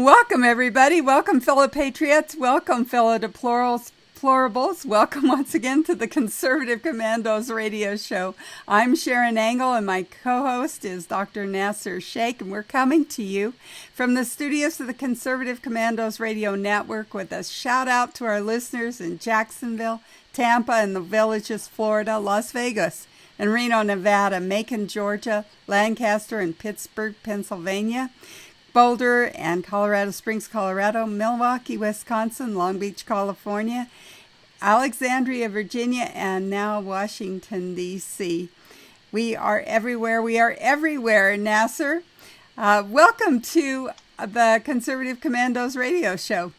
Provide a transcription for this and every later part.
Welcome, everybody. Welcome, fellow patriots. Welcome, fellow deplorables. Welcome once again to the Conservative Commandos radio show. I'm Sharron Angle, and my co-host is Dr. Nasir Shaikh, and we're coming to you from the studios of the Conservative Commandos radio network with a shout-out to our listeners in Jacksonville, Tampa, and the Villages, Florida, Las Vegas, and Reno, Nevada, Macon, Georgia, Lancaster, and Pittsburgh, Pennsylvania, Boulder and Colorado Springs, Colorado, Milwaukee, Wisconsin, Long Beach, California, Alexandria, Virginia, and now Washington, D.C. We are everywhere. We are everywhere, Nasir. Welcome to the Conservative Commandos radio show.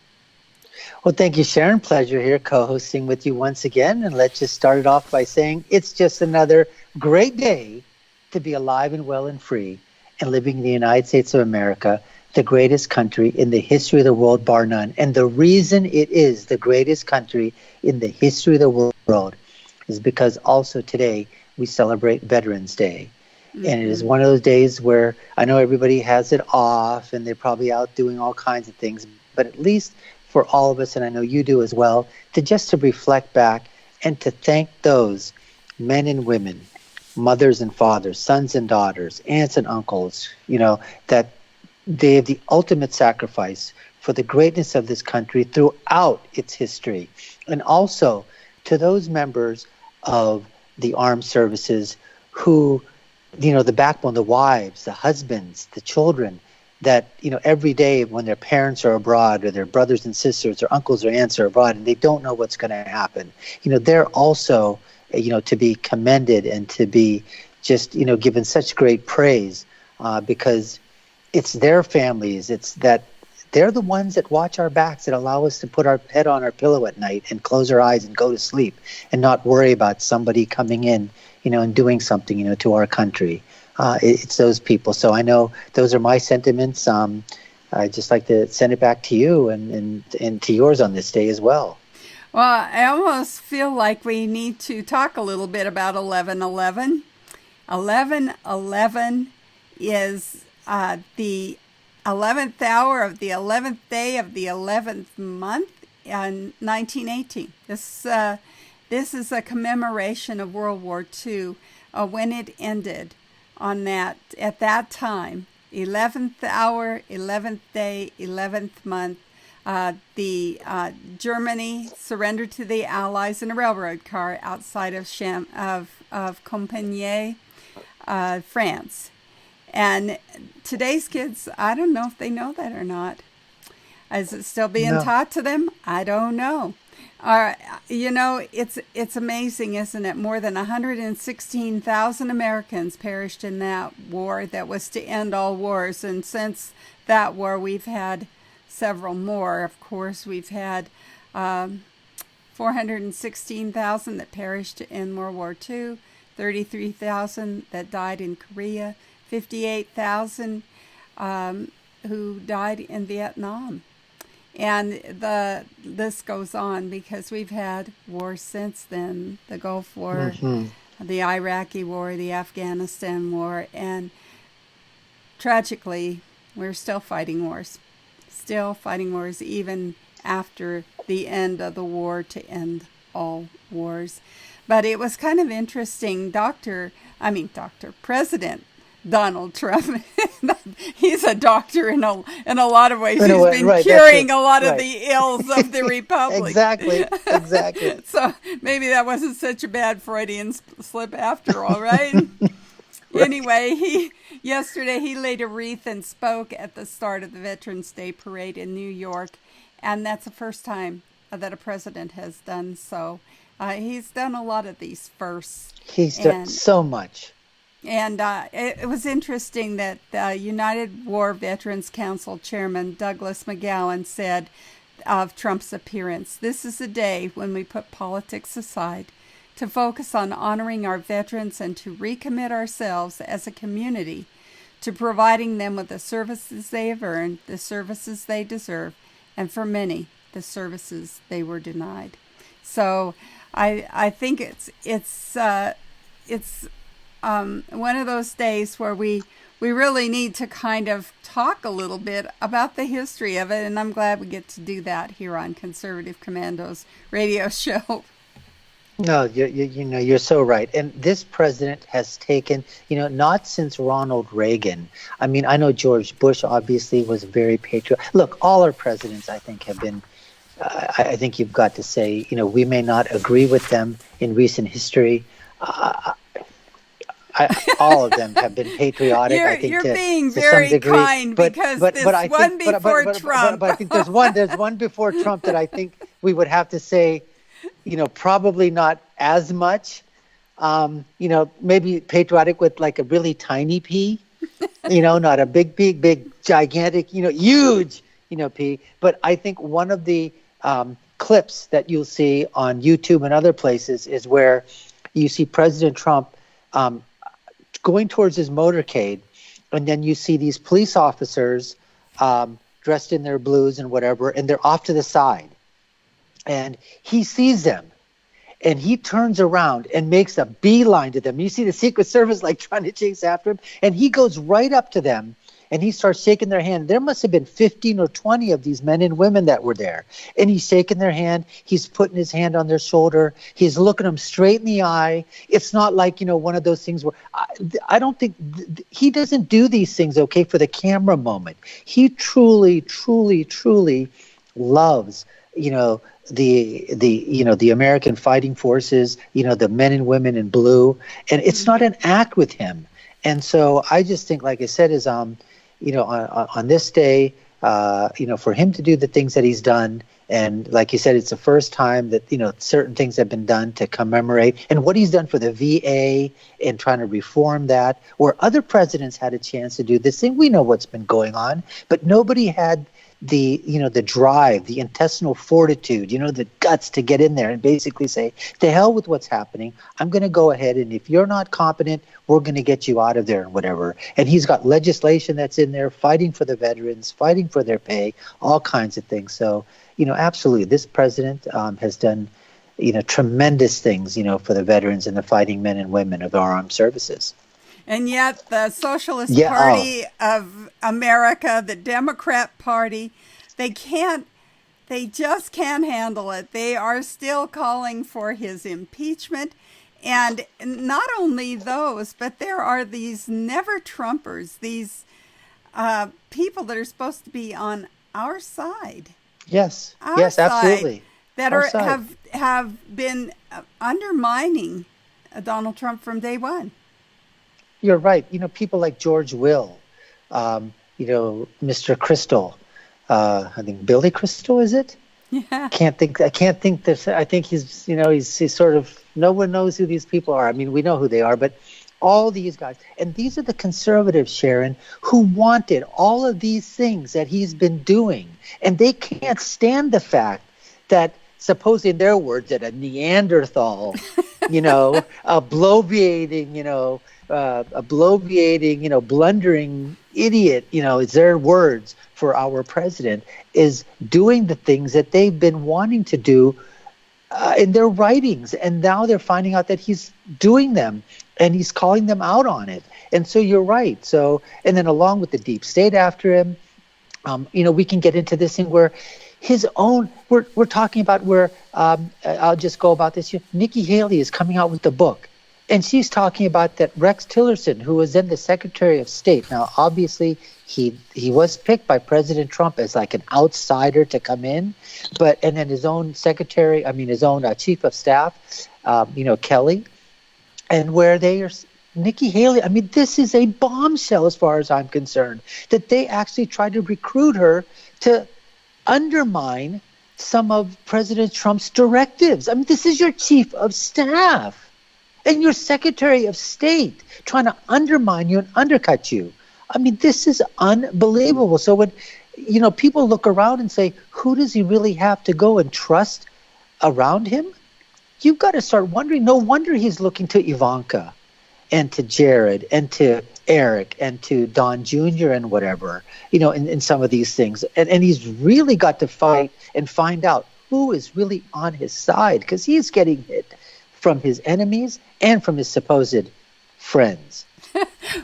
Well, thank you, Sharron. Pleasure here co-hosting with you once again. And let's just start it off by saying it's just another great day to be alive and well and free and living in the United States of America, the greatest country in the history of the world, bar none. And the reason it is the greatest country in the history of the world is because also today we celebrate Veterans Day. Mm-hmm. And it is one of those days where I know everybody has it off and they're probably out doing all kinds of things, but at least for all of us, and I know you do as well, to reflect back and to thank those men and women, mothers and fathers, sons and daughters, aunts and uncles, that they have the ultimate sacrifice for the greatness of this country throughout its history. And also to those members of the armed services who, the backbone, the wives, the husbands, the children, that, every day when their parents are abroad or their brothers and sisters or uncles or aunts are abroad and they don't know what's going to happen, they're also to be commended and to be just, given such great praise because it's their families. It's that they're the ones that watch our backs, that allow us to put our head on our pillow at night and close our eyes and go to sleep and not worry about somebody coming in, and doing something, to our country. It's those people. So I know those are my sentiments. I'd just like to send it back to you and to yours on this day as well. Well, I almost feel like we need to talk a little bit about 11/11. 11/11 is the 11th hour of the 11th day of the 11th month in 1918. This is a commemoration of World War II when it ended on that, at that time, 11th hour, 11th day, 11th month. Germany surrendered to the Allies in a railroad car outside of Compiègne, France. And today's kids, I don't know if they know that or not. Is it still being taught to them? I don't know. It's amazing, isn't it? More than 116,000 Americans perished in that war that was to end all wars. And since that war, we've had several more. Of course, we've had 416,000 that perished in World War II, 33,000 that died in Korea, 58,000 who died in Vietnam. And the list goes on because we've had wars since then, the Gulf War, the Iraqi War, the Afghanistan War, and tragically, we're still fighting wars. Still fighting wars even after the end of the war to end all wars. But it was kind of interesting. President Donald Trump, he's a doctor in a lot of ways. He's been curing a lot of the ills of the Republic. Exactly. So maybe that wasn't such a bad Freudian slip after all, right? Right. Anyway, yesterday he laid a wreath and spoke at the start of the Veterans Day Parade in New York, and that's the first time that a president has done so. He's done a lot of these firsts. He's done so much. And it was interesting that the United War Veterans Council Chairman Douglas McGowan said of Trump's appearance, "This is a day when we put politics aside to focus on honoring our veterans and to recommit ourselves as a community to providing them with the services they have earned, the services they deserve, and for many, the services they were denied." So I think it's one of those days where we we really need to kind of talk a little bit about the history of it, and I'm glad we get to do that here on Conservative Commandos radio show. No, you're so right. And this president has taken, not since Ronald Reagan. I mean, I know George Bush obviously was very patriotic. Look, all our presidents, I think, have been. I think you've got to say, we may not agree with them in recent history. All of them have been patriotic. I think you're to, being to very some degree. kind because there's one before Trump. But I think there's one before Trump that I think we would have to say, probably not as much. Maybe patriotic with like a really tiny P. Not a big, gigantic, huge, P. But I think one of the clips that you'll see on YouTube and other places is where you see President Trump going towards his motorcade, and then you see these police officers dressed in their blues and whatever, and they're off to the side. And he sees them, and he turns around and makes a beeline to them. You see the Secret Service like trying to chase after him, and he goes right up to them, and he starts shaking their hand. There must have been 15 or 20 of these men and women that were there. And he's shaking their hand. He's putting his hand on their shoulder. He's looking them straight in the eye. It's not like, one of those things where I don't think he doesn't do these things, okay, for the camera moment. He truly, truly, truly loves, the American fighting forces, the men and women in blue. And it's not an act with him. And so I just think, like I said, is on this day, for him to do the things that he's done, and like you said, it's the first time that certain things have been done to commemorate, and what he's done for the VA and trying to reform that, where other presidents had a chance to do this thing. We know what's been going on, but nobody had the drive, the intestinal fortitude, the guts to get in there and basically say, to hell with what's happening. I'm going to go ahead, and if you're not competent, we're going to get you out of there and whatever. And he's got legislation that's in there, fighting for the veterans, fighting for their pay, all kinds of things. So, absolutely, this president has done, tremendous things, for the veterans and the fighting men and women of our armed services. And yet the Socialist Party of America, the Democrat Party, they just can't handle it. They are still calling for his impeachment. And not only those, but there are these never-Trumpers, these people that are supposed to be on our side. Yes, absolutely. That have been undermining Donald Trump from day one. You're right. People like George Will, Mr. Crystal, I think Billy Crystal, is it? Yeah. I can't think this. I think he's sort of, no one knows who these people are. I mean, we know who they are, but all these guys, and these are the conservatives, Sharron, who wanted all of these things that he's been doing, and they can't stand the fact that, supposedly in their words, that a Neanderthal, a bloviating, blundering idiot, it's their words for our president, is doing the things that they've been wanting to do in their writings. And now they're finding out that he's doing them, and he's calling them out on it. And so you're right. So, and then along with the deep state after him, we can get into this thing where his own, we're talking about where, I'll just go about this. Nikki Haley is coming out with the book, and she's talking about that Rex Tillerson, who was then the Secretary of State. Now, obviously, he was picked by President Trump as like an outsider to come in, and then his own Chief of Staff, Kelly, and where they are, Nikki Haley, this is a bombshell as far as I'm concerned, that they actually tried to recruit her to undermine some of President Trump's directives. This is your Chief of Staff and your Secretary of State trying to undermine you and undercut you. This is unbelievable. So when, people look around and say, who does he really have to go and trust around him? You've got to start wondering. No wonder he's looking to Ivanka and to Jared and to Eric and to Don Jr. and whatever, in some of these things. And he's really got to fight and find out who is really on his side, because he's getting hit from his enemies and from his supposed friends.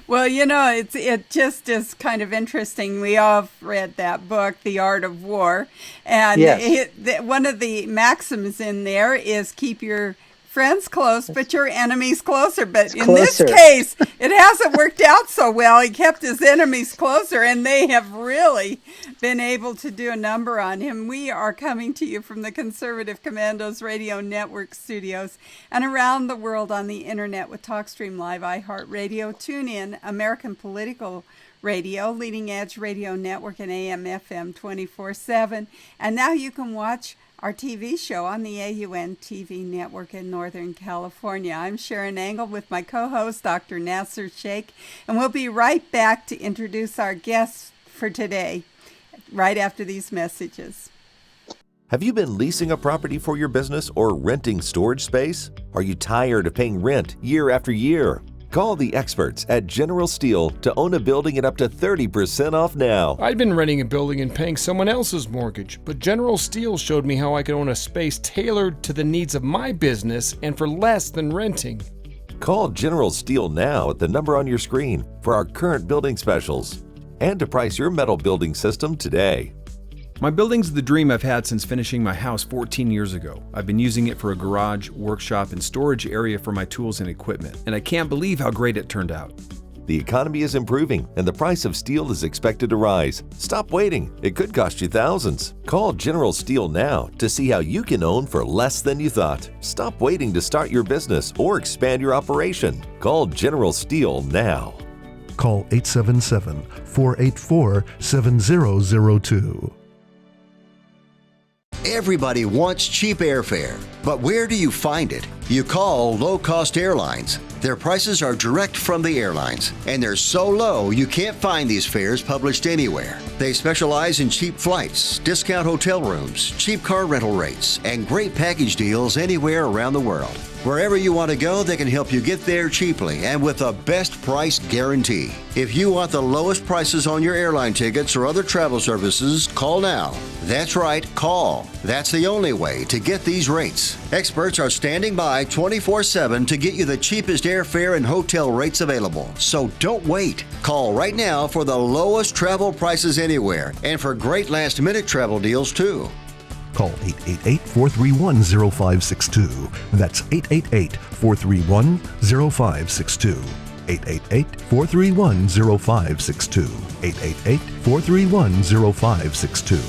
Well, it just is kind of interesting. We all have read that book, The Art of War, and Yes. one of the maxims in there is keep your friends close, but your enemies closer. But It's in this closer. case, it hasn't worked out so well. He kept his enemies closer, and they have really been able to do a number on him. We are coming to you from the Conservative Commandos Radio Network studios and around the world on the internet with TalkStream Live, iHeartRadio, TuneIn, American Political Radio, Leading Edge Radio Network, and AM FM 24/7. And now you can watch our TV show on the AUN TV network in Northern California. I'm Sharron Angle with my co-host, Dr. Nasir Shaikh, and we'll be right back to introduce our guests for today, right after these messages. Have you been leasing a property for your business or renting storage space? Are you tired of paying rent year after year? Call the experts at General Steel to own a building at up to 30% off now. I'd been renting a building and paying someone else's mortgage, but General Steel showed me how I could own a space tailored to the needs of my business and for less than renting. Call General Steel now at the number on your screen for our current building specials and to price your metal building system today. My building's the dream I've had since finishing my house 14 years ago. I've been using it for a garage, workshop, and storage area for my tools and equipment, and I can't believe how great it turned out. The economy is improving and the price of steel is expected to rise. Stop waiting. It could cost you thousands. Call General Steel now to see how you can own for less than you thought. Stop waiting to start your business or expand your operation. Call General Steel now. Call 877-484-7002. Everybody wants cheap airfare, but where do you find it? You call low-cost airlines. Their prices are direct from the airlines, and they're so low you can't find these fares published anywhere. They specialize in cheap flights, discount hotel rooms, cheap car rental rates, and great package deals anywhere around the world. Wherever you want to go, they can help you get there cheaply and with a best price guarantee. If you want the lowest prices on your airline tickets or other travel services, call now. That's right, call. That's the only way to get these rates. Experts are standing by 24/7 to get you the cheapest airfare and hotel rates available. So don't wait. Call right now for the lowest travel prices anywhere and for great last-minute travel deals too. Call 888-431-0562. That's 888-431-0562. 888-431-0562. 888-431-0562.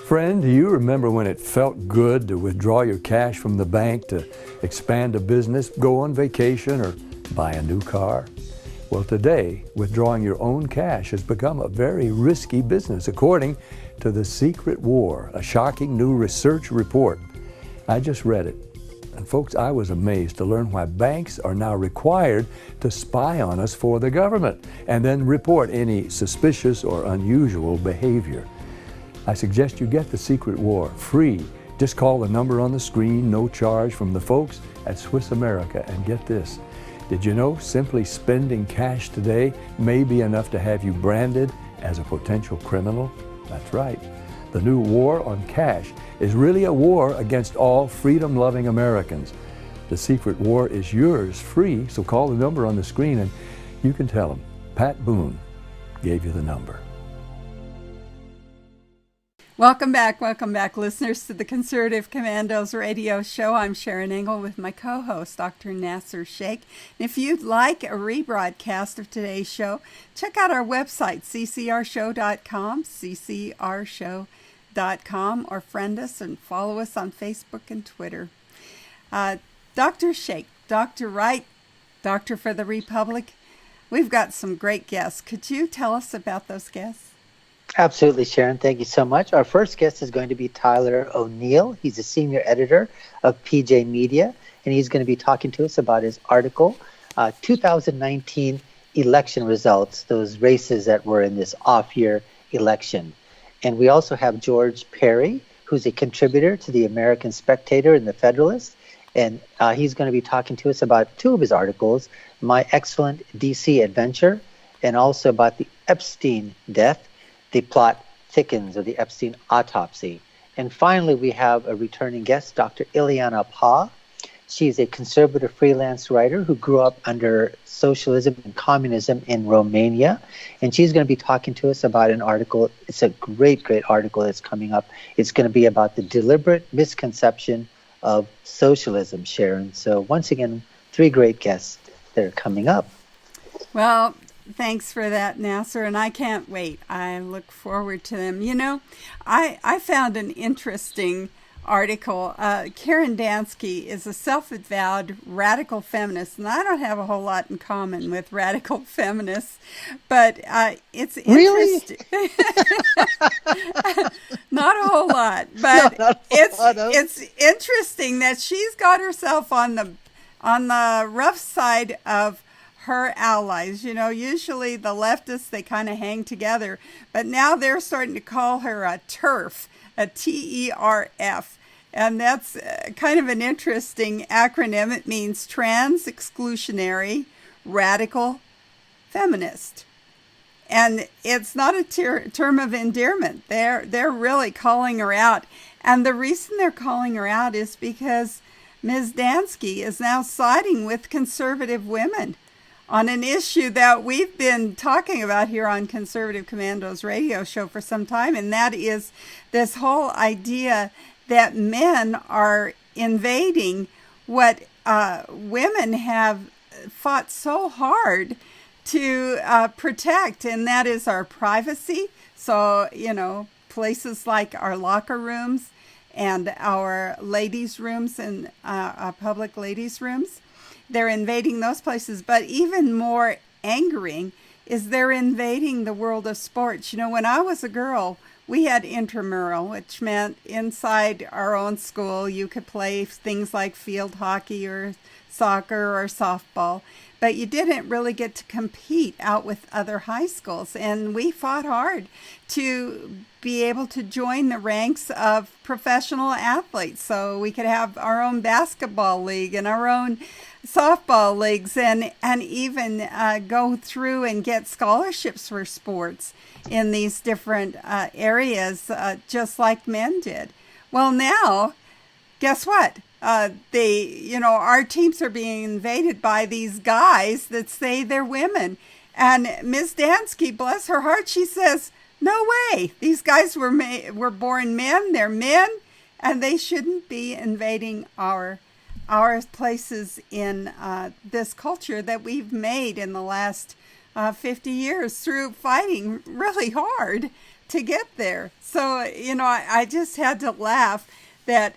Friend, do you remember when it felt good to withdraw your cash from the bank to expand a business, go on vacation, or buy a new car? Well, today, withdrawing your own cash has become a very risky business, according to The Secret War, a shocking new research report. I just read it. And folks, I was amazed to learn why banks are now required to spy on us for the government and then report any suspicious or unusual behavior. I suggest you get The Secret War free. Just call the number on the screen, no charge, from the folks at Swiss America. And get this, did you know simply spending cash today may be enough to have you branded as a potential criminal? That's right. The new war on cash is really a war against all freedom-loving Americans. The Secret War is yours free, so call the number on the screen and you can tell them Pat Boone gave you the number. Welcome back, listeners, to the Conservative Commandos radio show. I'm Sharron Angle with my co-host, Dr. Nasir Shaikh. And if you'd like a rebroadcast of today's show, check out our website, ccrshow.com, ccrshow.com, or friend us and follow us on Facebook and Twitter. Dr. Shaikh, Dr. Right, Doctor for the Republic, we've got some great guests. Could you tell us about those guests? Absolutely, Sharron. Thank you so much. Our first guest is going to be Tyler O'Neill. He's a senior editor of PJ Media, and he's going to be talking to us about his article, 2019 election results, those races that were in this off-year election. And we also have George Parry, who's a contributor to the American Spectator and the Federalist, and he's going to be talking to us about two of his articles, My Excellent DC Adventure, and also about the Epstein death. The plot thickens, or the Epstein autopsy. And finally, we have a returning guest, Dr. Illeana Paugh. She's a conservative freelance writer who grew up under socialism and communism in Romania. And she's going to be talking to us about an article. It's a great, great article that's coming up. It's going to be about the deliberate misconception of socialism, Sharron. So once again, 3 great guests that are coming up. Well, thanks for that, Nasir, and I can't wait. I look forward to them. You know, I found an interesting article. Karen Dansky is a self-avowed radical feminist, and I don't have a whole lot in common with radical feminists, but it's interesting. Really? Not a whole lot, but it's interesting that she's got herself on the rough side of her allies. You know, usually the leftists, they kind of hang together, but now they're starting to call her a TERF, a TERF. And that's kind of an interesting acronym. It means trans exclusionary radical feminist. And it's not a term of endearment. They're really calling her out. And the reason they're calling her out is because Ms. Dansky is now siding with conservative women on an issue that we've been talking about here on Conservative Commandos radio show for some time, and that is this whole idea that men are invading what women have fought so hard to protect, and that is our privacy. So, you know, places like our locker rooms and our ladies' rooms and public ladies' rooms. They're invading those places, but even more angering is they're invading the world of sports. You know, when I was a girl, we had intramural, which meant inside our own school, you could play things like field hockey or soccer or softball, but you didn't really get to compete out with other high schools. And we fought hard to be able to join the ranks of professional athletes so we could have our own basketball league and our own softball leagues and even go through and get scholarships for sports in these different areas, just like men did. Well, now, guess what? Our teams are being invaded by these guys that say they're women. And Ms. Dansky, bless her heart, she says, no way. These guys were born men. They're men, and they shouldn't be invading our places in this culture that we've made in the last 50 years through fighting really hard to get there. So, you know, I just had to laugh that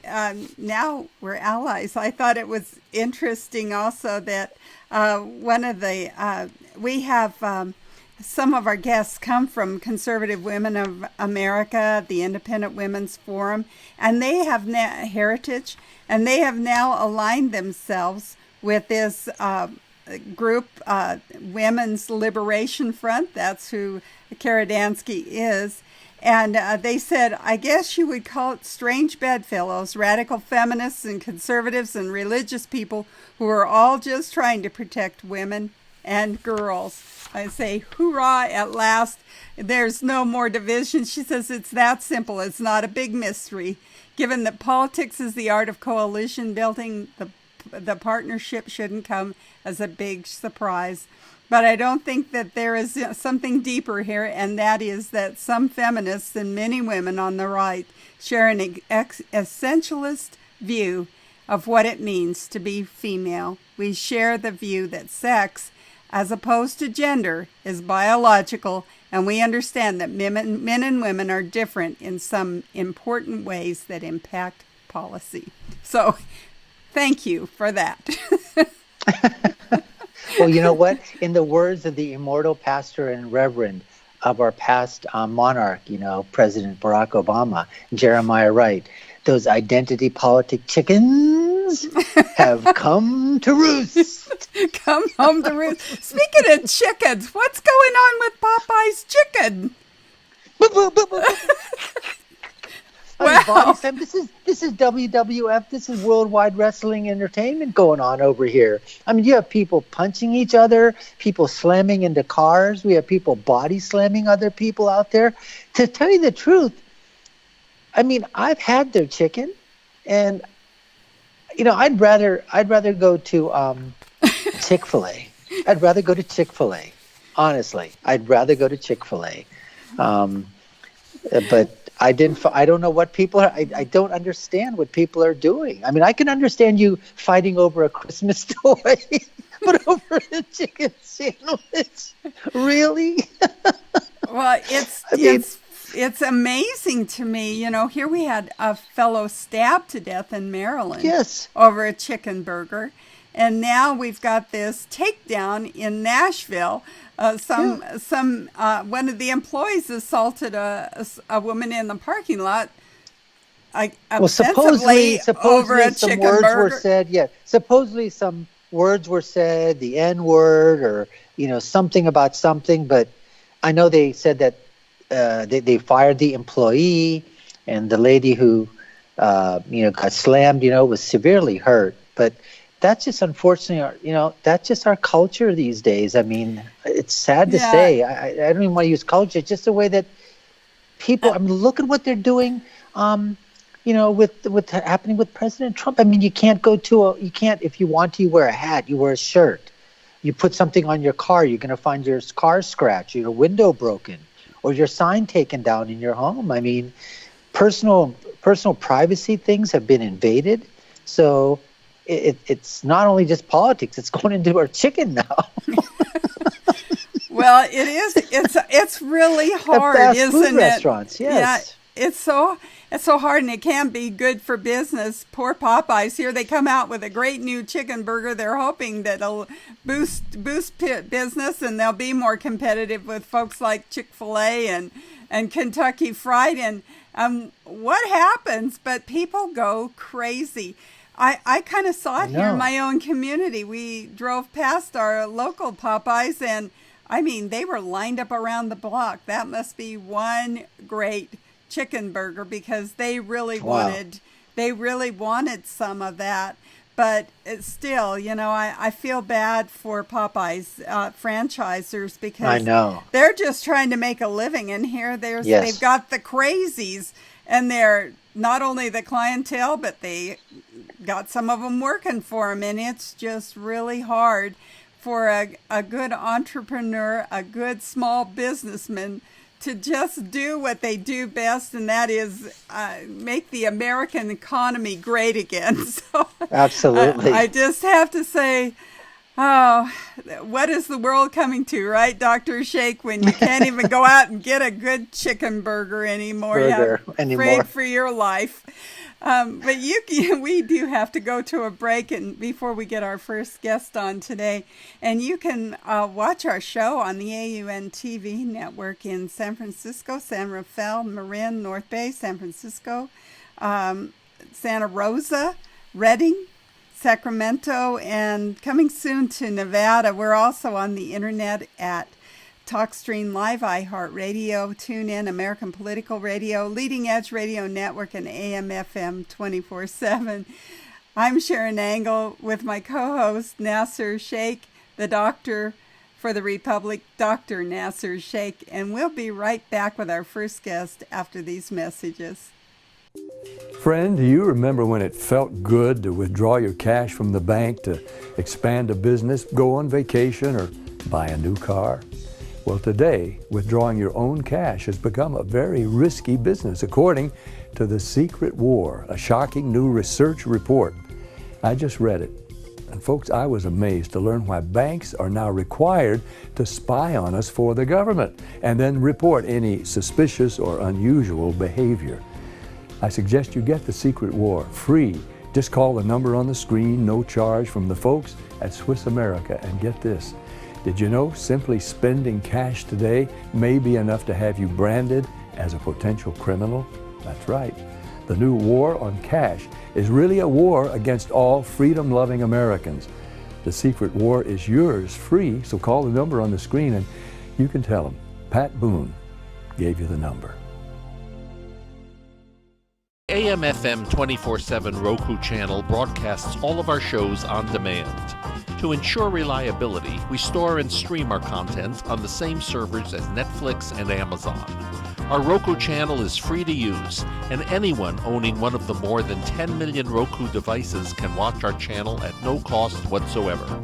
now we're allies. I thought it was interesting also that we have some of our guests come from Conservative Women of America, the Independent Women's Forum, and they have heritage, and they have now aligned themselves with this group, Women's Liberation Front. That's who Kara Dansky is. And they said, I guess you would call it strange bedfellows, radical feminists and conservatives and religious people who are all just trying to protect women and girls. I say, hoorah, at last. There's no more division. She says it's that simple. It's not a big mystery. Given that politics is the art of coalition building, the partnership shouldn't come as a big surprise. But I don't think that there is something deeper here, and that is that some feminists and many women on the right share an essentialist view of what it means to be female. We share the view that sex, as opposed to gender, is biological, and we understand that men and women are different in some important ways that impact policy. So, thank you for that. Well, you know what? In the words of the immortal pastor and reverend of our past monarch, you know, President Barack Obama, Jeremiah Wright, those identity politic chickens have come to roost. Come home to roost. Speaking of chickens, what's going on with Popeye's chicken? Wow. This is WWF. This is Worldwide Wrestling Entertainment going on over here. I mean, you have people punching each other, people slamming into cars. We have people body slamming other people out there. To tell you the truth, I mean, I've had their chicken, and I'd rather go to Chick-fil-A. I'd rather go to Chick-fil-A. Honestly, I'd rather go to Chick-fil-A. But I don't know what people are. I don't understand what people are doing. I mean, I can understand you fighting over a Christmas toy, but over a chicken sandwich, really? Well, it's amazing to me. Here we had a fellow stabbed to death in Maryland. Yes. Over a chicken burger. And now we've got this takedown in Nashville. One of the employees assaulted a woman in the parking lot. Supposedly over a some chicken words burger. were said. Yeah, supposedly some words were said, the N word, or something about something. But I know they said that they fired the employee, and the lady who got slammed, was severely hurt. But that's just unfortunately, that's just our culture these days. I mean, it's sad to say. I don't even want to use culture. It's just the way that people. I mean, look at what they're doing. With happening with President Trump. I mean, you can't if you want to, you wear a hat, you wear a shirt, you put something on your car. You're going to find your car scratched, your window broken, or your sign taken down in your home. I mean, personal privacy things have been invaded. So. It's not only just politics; it's going into our chicken now. Well, it is. It's really hard, fast isn't food it? Restaurants, yes. Yeah, it's so hard, and it can't be good for business. Poor Popeyes. Here they come out with a great new chicken burger. They're hoping that it'll boost business, and they'll be more competitive with folks like Chick-fil-A and Kentucky Fried. And what happens? But people go crazy. I kind of saw it here in my own community. We drove past our local Popeyes, and I mean, they were lined up around the block. That must be one great chicken burger, because they really wanted some of that. But it's still, I feel bad for Popeyes franchisors, because I know they're just trying to make a living, and here they've got the crazies, and they're not only the clientele, but they got some of them working for them, and it's just really hard for a good entrepreneur, a good small businessman, to just do what they do best, and that is make the American economy great again. So absolutely, I just have to say, oh, what is the world coming to, right, Dr. Shaikh, when you can't even go out and get a good chicken burger anymore? You're afraid for your life. But we do have to go to a break, and before we get our first guest on today, and you can watch our show on the AUN TV network in San Francisco, San Rafael, Marin, North Bay, San Francisco, Santa Rosa, Redding, Sacramento, and coming soon to Nevada. We're also on the internet at TalkStream Live, iHeartRadio, TuneIn, American Political Radio, Leading Edge Radio Network, and AM/FM 24/7. I'm Sharron Angle with my co-host Nasir Shaikh, the doctor for the Republic, Dr. Nasir Shaikh, and we'll be right back with our first guest after these messages. Friend, do you remember when it felt good to withdraw your cash from the bank to expand a business, go on vacation, or buy a new car? Well, today, withdrawing your own cash has become a very risky business, according to The Secret War, a shocking new research report. I just read it. And folks, I was amazed to learn why banks are now required to spy on us for the government and then report any suspicious or unusual behavior. I suggest you get The Secret War free. Just call the number on the screen, no charge, from the folks at Swiss America. And get this, did you know simply spending cash today may be enough to have you branded as a potential criminal? That's right. The new war on cash is really a war against all freedom-loving Americans. The Secret War is yours free, so call the number on the screen and you can tell them Pat Boone gave you the number. AM/FM 24/7 Roku channel broadcasts all of our shows on demand. To ensure reliability, we store and stream our content on the same servers as Netflix and Amazon. Our Roku channel is free to use, and anyone owning one of the more than 10 million Roku devices can watch our channel at no cost whatsoever.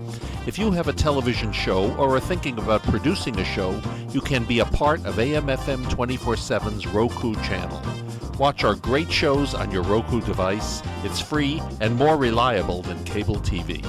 If you have a television show or are thinking about producing a show, you can be a part of AM/FM 24/7's Roku channel. Watch our great shows on your Roku device. It's free and more reliable than cable TV.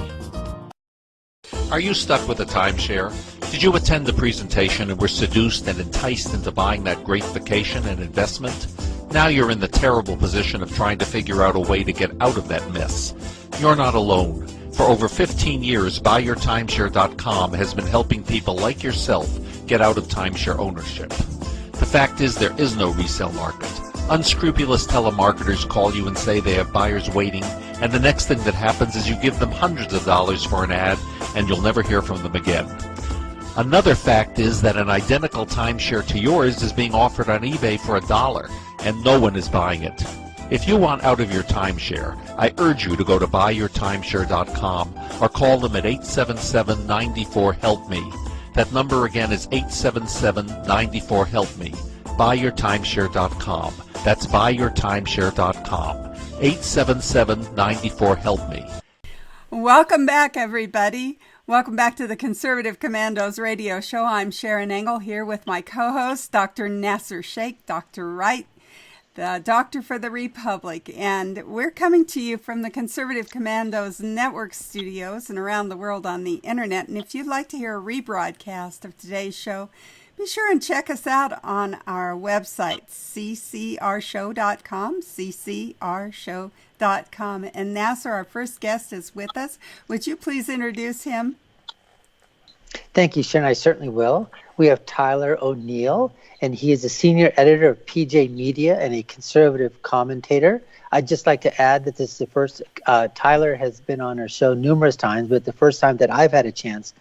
Are you stuck with a timeshare? Did you attend the presentation and were seduced and enticed into buying that great vacation and investment? Now you're in the terrible position of trying to figure out a way to get out of that mess. You're not alone. For over 15 years, BuyYourTimeshare.com has been helping people like yourself get out of timeshare ownership. The fact is there is no resale market. Unscrupulous telemarketers call you and say they have buyers waiting, and the next thing that happens is you give them hundreds of dollars for an ad, and you'll never hear from them again. Another fact is that an identical timeshare to yours is being offered on eBay for $1, and no one is buying it. If you want out of your timeshare, I urge you to go to BuyYourTimeshare.com or call them at 877-94-HELP-ME. That number again is 877-94-HELP-ME. BuyYourTimeshare.com. That's BuyYourTimeshare.com. 877-94-HELP-ME. Welcome back, everybody. Welcome back to the Conservative Commandos radio show. I'm Sharron Engel here with my co-host, Dr. Nasir Shaikh, Dr. Wright, the Doctor for the Republic. And we're coming to you from the Conservative Commandos Network studios and around the world on the internet. And if you'd like to hear a rebroadcast of today's show, be sure and check us out on our website, ccrshow.com, ccrshow.com. And Nasir, our first guest, is with us. Would you please introduce him? Thank you, Sharon. I certainly will. We have Tyler O'Neill, and he is a senior editor of PJ Media and a conservative commentator. I'd just like to add that this is the first, Tyler has been on our show numerous times, but the first time that I've had a chance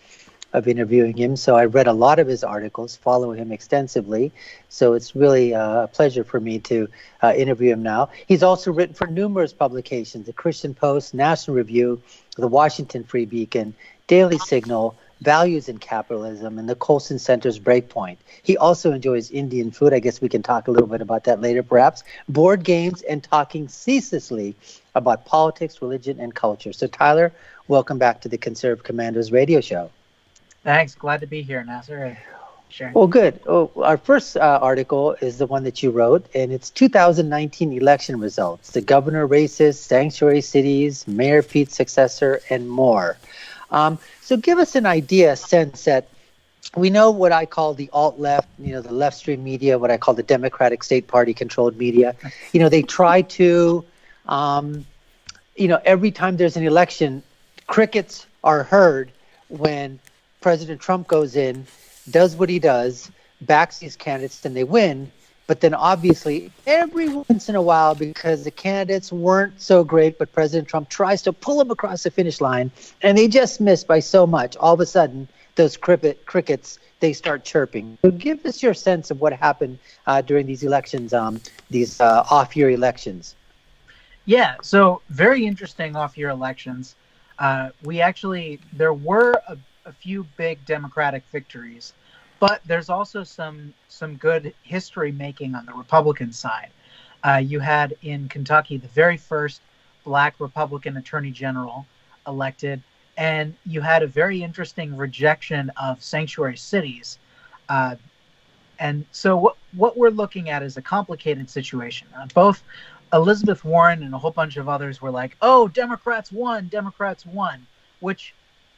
of interviewing him. So I read a lot of his articles, follow him extensively. So it's really a pleasure for me to interview him now. He's also written for numerous publications, the Christian Post, National Review, the Washington Free Beacon, Daily Signal, Values in Capitalism, and the Colson Center's Breakpoint. He also enjoys Indian food. I guess we can talk a little bit about that later, perhaps. Board games and talking ceaselessly about politics, religion, and culture. So Tyler, welcome back to the Conservative Commandos radio show. Thanks. Glad to be here, Nasir. Sharon. Well, good. Our first article is the one that you wrote, and it's 2019 election results, the governor races, sanctuary cities, Mayor Pete's successor, and more. So give us an idea, a sense that we know what I call the alt-left, the left-stream media, what I call the Democratic State Party-controlled media. They try to, every time there's an election, crickets are heard when President Trump goes in, does what he does, backs these candidates, then they win. But then obviously every once in a while, because the candidates weren't so great, but President Trump tries to pull them across the finish line, and they just miss by so much. All of a sudden, those crickets, they start chirping. So give us your sense of what happened during these elections, these off-year elections. Yeah, so very interesting off-year elections. There were a few big Democratic victories, but there's also some good history making on the Republican side. You had in Kentucky the very first Black Republican Attorney General elected, and you had a very interesting rejection of sanctuary cities. And so what we're looking at is a complicated situation. Both Elizabeth Warren and a whole bunch of others were like, oh, Democrats won, which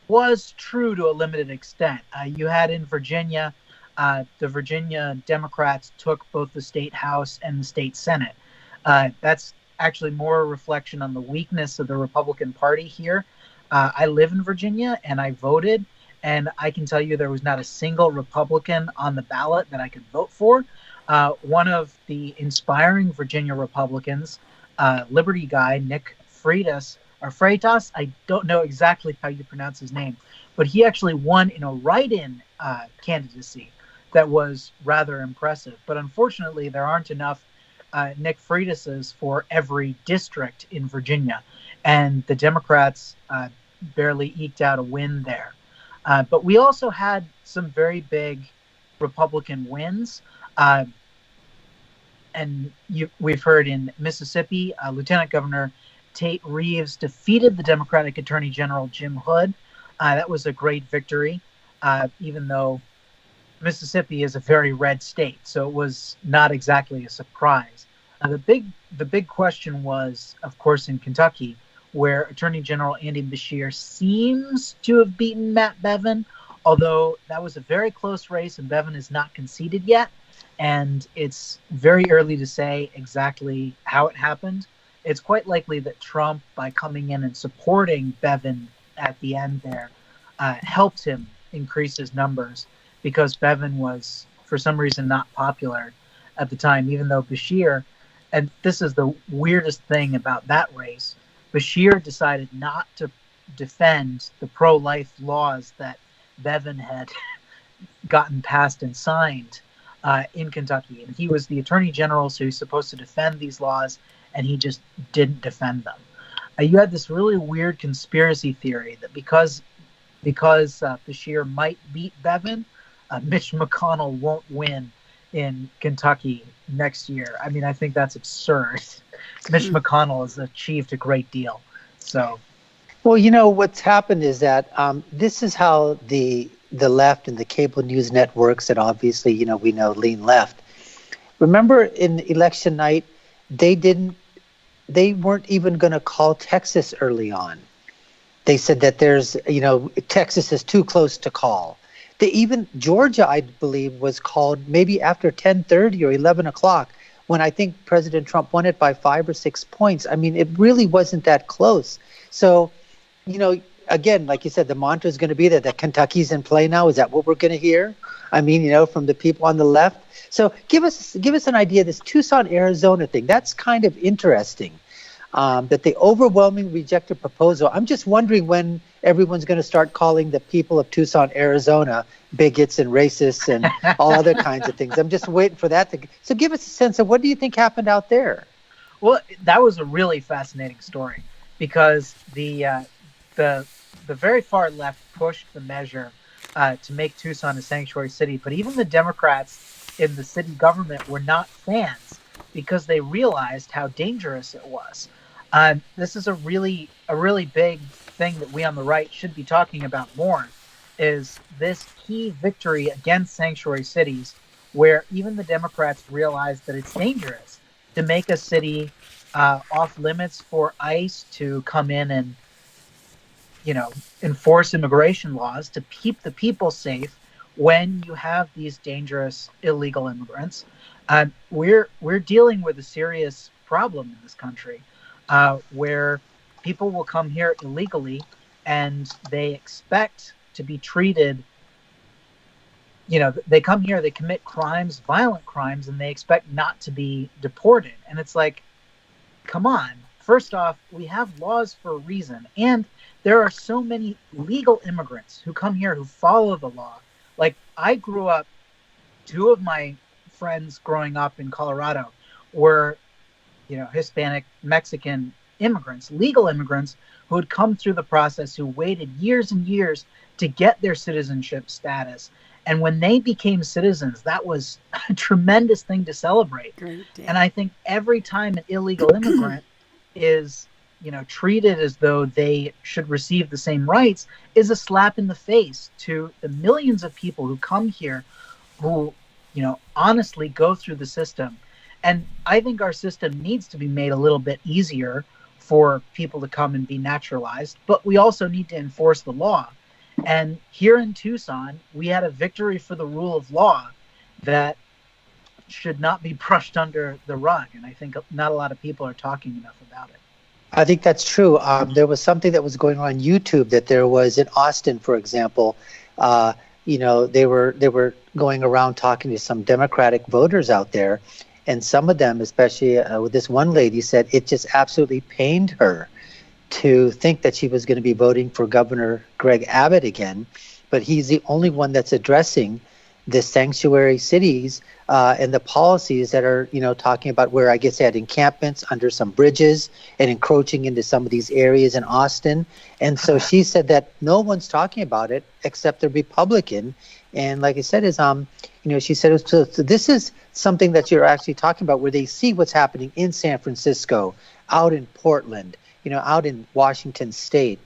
was true to a limited extent. You had in Virginia, the Virginia Democrats took both the state House and the state Senate. That's actually more a reflection on the weakness of the Republican Party here. I live in Virginia and I voted, and I can tell you there was not a single Republican on the ballot that I could vote for. One of the inspiring Virginia Republicans, Liberty guy, Nick Freitas, I don't know exactly how you pronounce his name, but he actually won in a write-in candidacy that was rather impressive. But unfortunately, there aren't enough Nick Freitases for every district in Virginia. And the Democrats barely eked out a win there. But we also had some very big Republican wins. And we've heard in Mississippi, Lieutenant Governor Tate Reeves defeated the Democratic Attorney General Jim Hood. That was a great victory, even though Mississippi is a very red state, so it was not exactly a surprise. The big question was, of course, in Kentucky, where Attorney General Andy Beshear seems to have beaten Matt Bevin, although that was a very close race and Bevin is not conceded yet. And it's very early to say exactly how it happened. It's quite likely that Trump, by coming in and supporting Bevin at the end there, helped him increase his numbers, because Bevin was, for some reason, not popular at the time, even though Beshear, and this is the weirdest thing about that race, Beshear decided not to defend the pro-life laws that Bevin had gotten passed and signed in Kentucky. And he was the attorney general, so he's supposed to defend these laws, and he just didn't defend them. You had this really weird conspiracy theory that because Beshear might beat Bevin, Mitch McConnell won't win in Kentucky next year. I mean, I think that's absurd. Mitch McConnell has achieved a great deal. So, well, what's happened is that this is how the left and the cable news networks, and obviously, we know lean left. Remember in election night, they weren't even going to call Texas early on. They said that Texas is too close to call. Georgia, I believe, was called maybe after 10:30 or 11 o'clock, when I think President Trump won it by 5 or 6 points. I mean, it really wasn't that close. So, again, like you said, the mantra is going to be that Kentucky's in play now. Is that what we're going to hear? I mean, from the people on the left. So give us an idea of this Tucson, Arizona thing. That's kind of interesting, that they overwhelmingly rejected proposal. I'm just wondering when everyone's going to start calling the people of Tucson, Arizona, bigots and racists and all other kinds of things. I'm just waiting for that. So give us a sense of, what do you think happened out there? Well, that was a really fascinating story, because the very far left pushed the measure to make Tucson a sanctuary city, but even the Democrats in the city government were not fans, because they realized how dangerous it was. This is a really big thing that we on the right should be talking about more, is this key victory against sanctuary cities, where even the Democrats realized that it's dangerous to make a city off limits for ICE to come in and enforce immigration laws to keep the people safe when you have these dangerous illegal immigrants. We're dealing with a serious problem in this country, where people will come here illegally and they expect to be treated. They come here, they commit crimes, violent crimes, and they expect not to be deported. And it's like, come on. First off, we have laws for a reason. And there are so many legal immigrants who come here who follow the law. Like, I grew up, 2 of my friends growing up in Colorado were, Hispanic, Mexican immigrants, legal immigrants who had come through the process, who waited years and years to get their citizenship status. And when they became citizens, that was a tremendous thing to celebrate. And I think every time an illegal immigrant is, treated as though they should receive the same rights, is a slap in the face to the millions of people who come here, who, honestly go through the system. And I think our system needs to be made a little bit easier for people to come and be naturalized, but we also need to enforce the law. And here in Tucson, we had a victory for the rule of law that should not be brushed under the rug. And I think not a lot of people are talking enough about it. I think that's true. There was something that was going on YouTube that there was in Austin, for example. They were going around talking to some Democratic voters out there, and some of them, especially with this one lady, said it just absolutely pained her to think that she was going to be voting for Governor Greg Abbott again, but he's the only one that's addressing the sanctuary cities and the policies that are, talking about where I guess they had encampments under some bridges and encroaching into some of these areas in Austin. And so she said that no one's talking about it except the Republican. And like I said, she said, so this is something that you're actually talking about where they see what's happening in San Francisco, out in Portland, out in Washington State,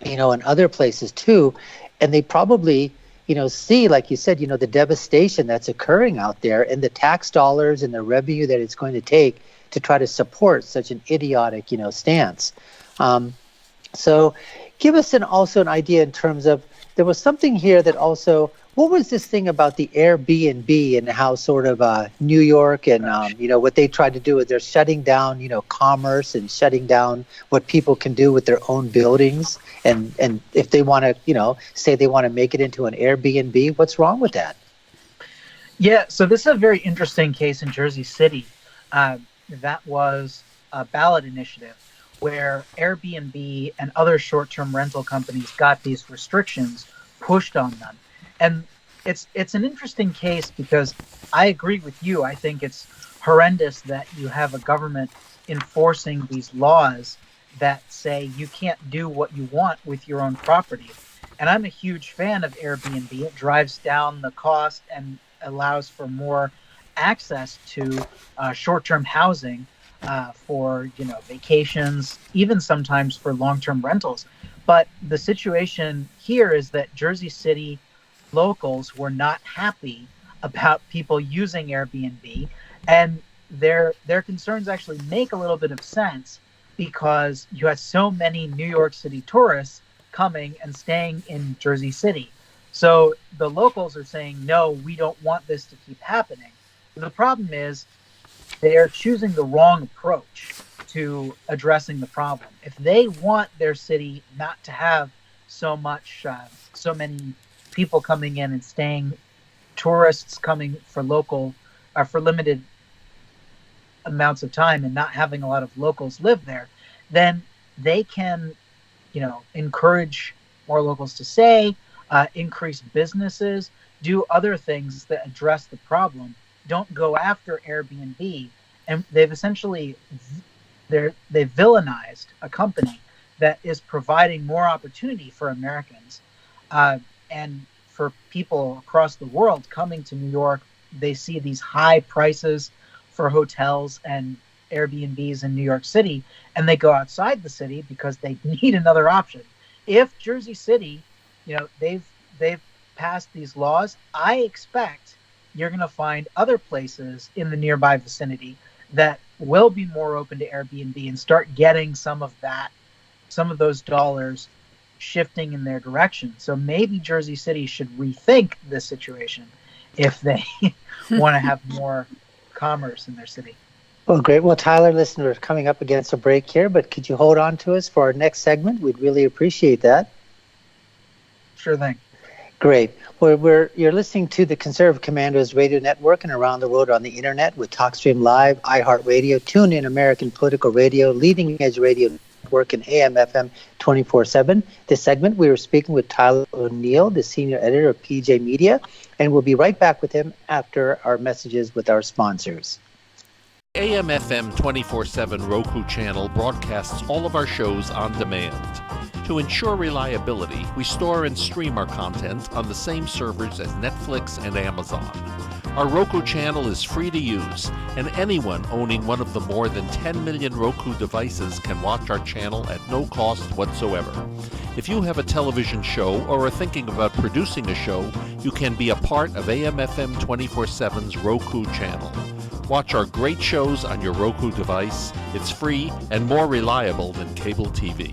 and other places too. And they probably, see, like you said, the devastation that's occurring out there and the tax dollars and the revenue that it's going to take to try to support such an idiotic, stance. So give us also an idea in terms of, there was something here that also, what was this thing about the Airbnb and how sort of New York and, what they tried to do is they're shutting down, commerce and shutting down what people can do with their own buildings. And if they want to, say they want to make it into an Airbnb, what's wrong with that? Yeah, so this is a very interesting case in Jersey City. That was a ballot initiative where Airbnb and other short-term rental companies got these restrictions pushed on them. And it's an interesting case because I agree with you. I think it's horrendous that you have a government enforcing these laws that say you can't do what you want with your own property. And I'm a huge fan of Airbnb. It drives down the cost and allows for more access to short-term housing for vacations, even sometimes for long-term rentals. But the situation here is that Jersey City locals were not happy about people using Airbnb, and their concerns actually make a little bit of sense because you have so many New York City tourists coming and staying in Jersey City. So the locals are saying, no, we don't want this to keep happening. The problem is they are choosing the wrong approach to addressing the problem. If they want their city not to have so many people coming in and staying, tourists coming for limited amounts of time and not having a lot of locals live there, then they can, encourage more locals to stay, increase businesses, do other things that address the problem. Don't go after Airbnb. And they've essentially, they've villainized a company that is providing more opportunity for Americans. And for people across the world coming to New York, they see these high prices for hotels and Airbnbs in New York City, and they go outside the city because they need another option. If Jersey City, they've passed these laws, I expect you're going to find other places in the nearby vicinity that will be more open to Airbnb and start getting some of those dollars shifting in their direction. So maybe Jersey City should rethink this situation if they want to have more commerce in their city. Well, great. Well, Tyler, listen, we're coming up against a break here, but could you hold on to us for our next segment? We'd really appreciate that. Sure thing. Great. Well, you're listening to the Conservative Commandos Radio Network and around the world on the internet with TalkStream Live, iHeartRadio, TuneIn American Political Radio, Leading Edge Radio Network, and AM/FM 24/7. This segment, we were speaking with Tyler O'Neill, the senior editor of PJ Media, and we'll be right back with him after our messages with our sponsors. AM/FM 24/7 Roku channel broadcasts all of our shows on demand. To ensure reliability, we store and stream our content on the same servers as Netflix and Amazon. Our Roku channel is free to use, and anyone owning one of the more than 10 million Roku devices can watch our channel at no cost whatsoever. If you have a television show or are thinking about producing a show, you can be a part of AM/FM 24/7's Roku channel. Watch our great shows on your Roku device. It's free and more reliable than cable TV.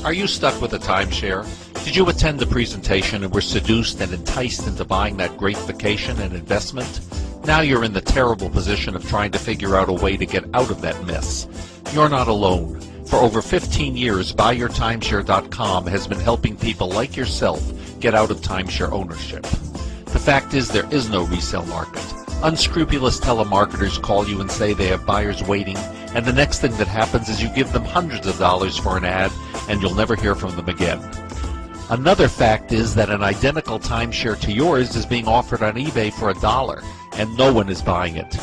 Are you stuck with a timeshare? Did you attend the presentation and were seduced and enticed into buying that great vacation and investment? Now you're in the terrible position of trying to figure out a way to get out of that mess. You're not alone. For over 15 years, BuyYourTimeshare.com has been helping people like yourself get out of timeshare ownership. The fact is there is no resale market. Unscrupulous telemarketers call you and say they have buyers waiting, and the next thing that happens is you give them hundreds of dollars for an ad and you'll never hear from them again. Another fact is that an identical timeshare to yours is being offered on eBay for $1, and no one is buying it.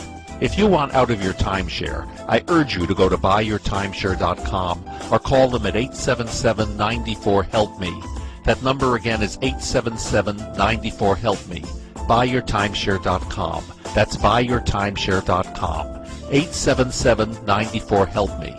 If you want out of your timeshare, I urge you to go to buyyourtimeshare.com or call them at 877-94-HELP-ME. That number again is 877-94-HELP-ME. Buyyourtimeshare.com. That's buyyourtimeshare.com. 877-94-HELP-ME.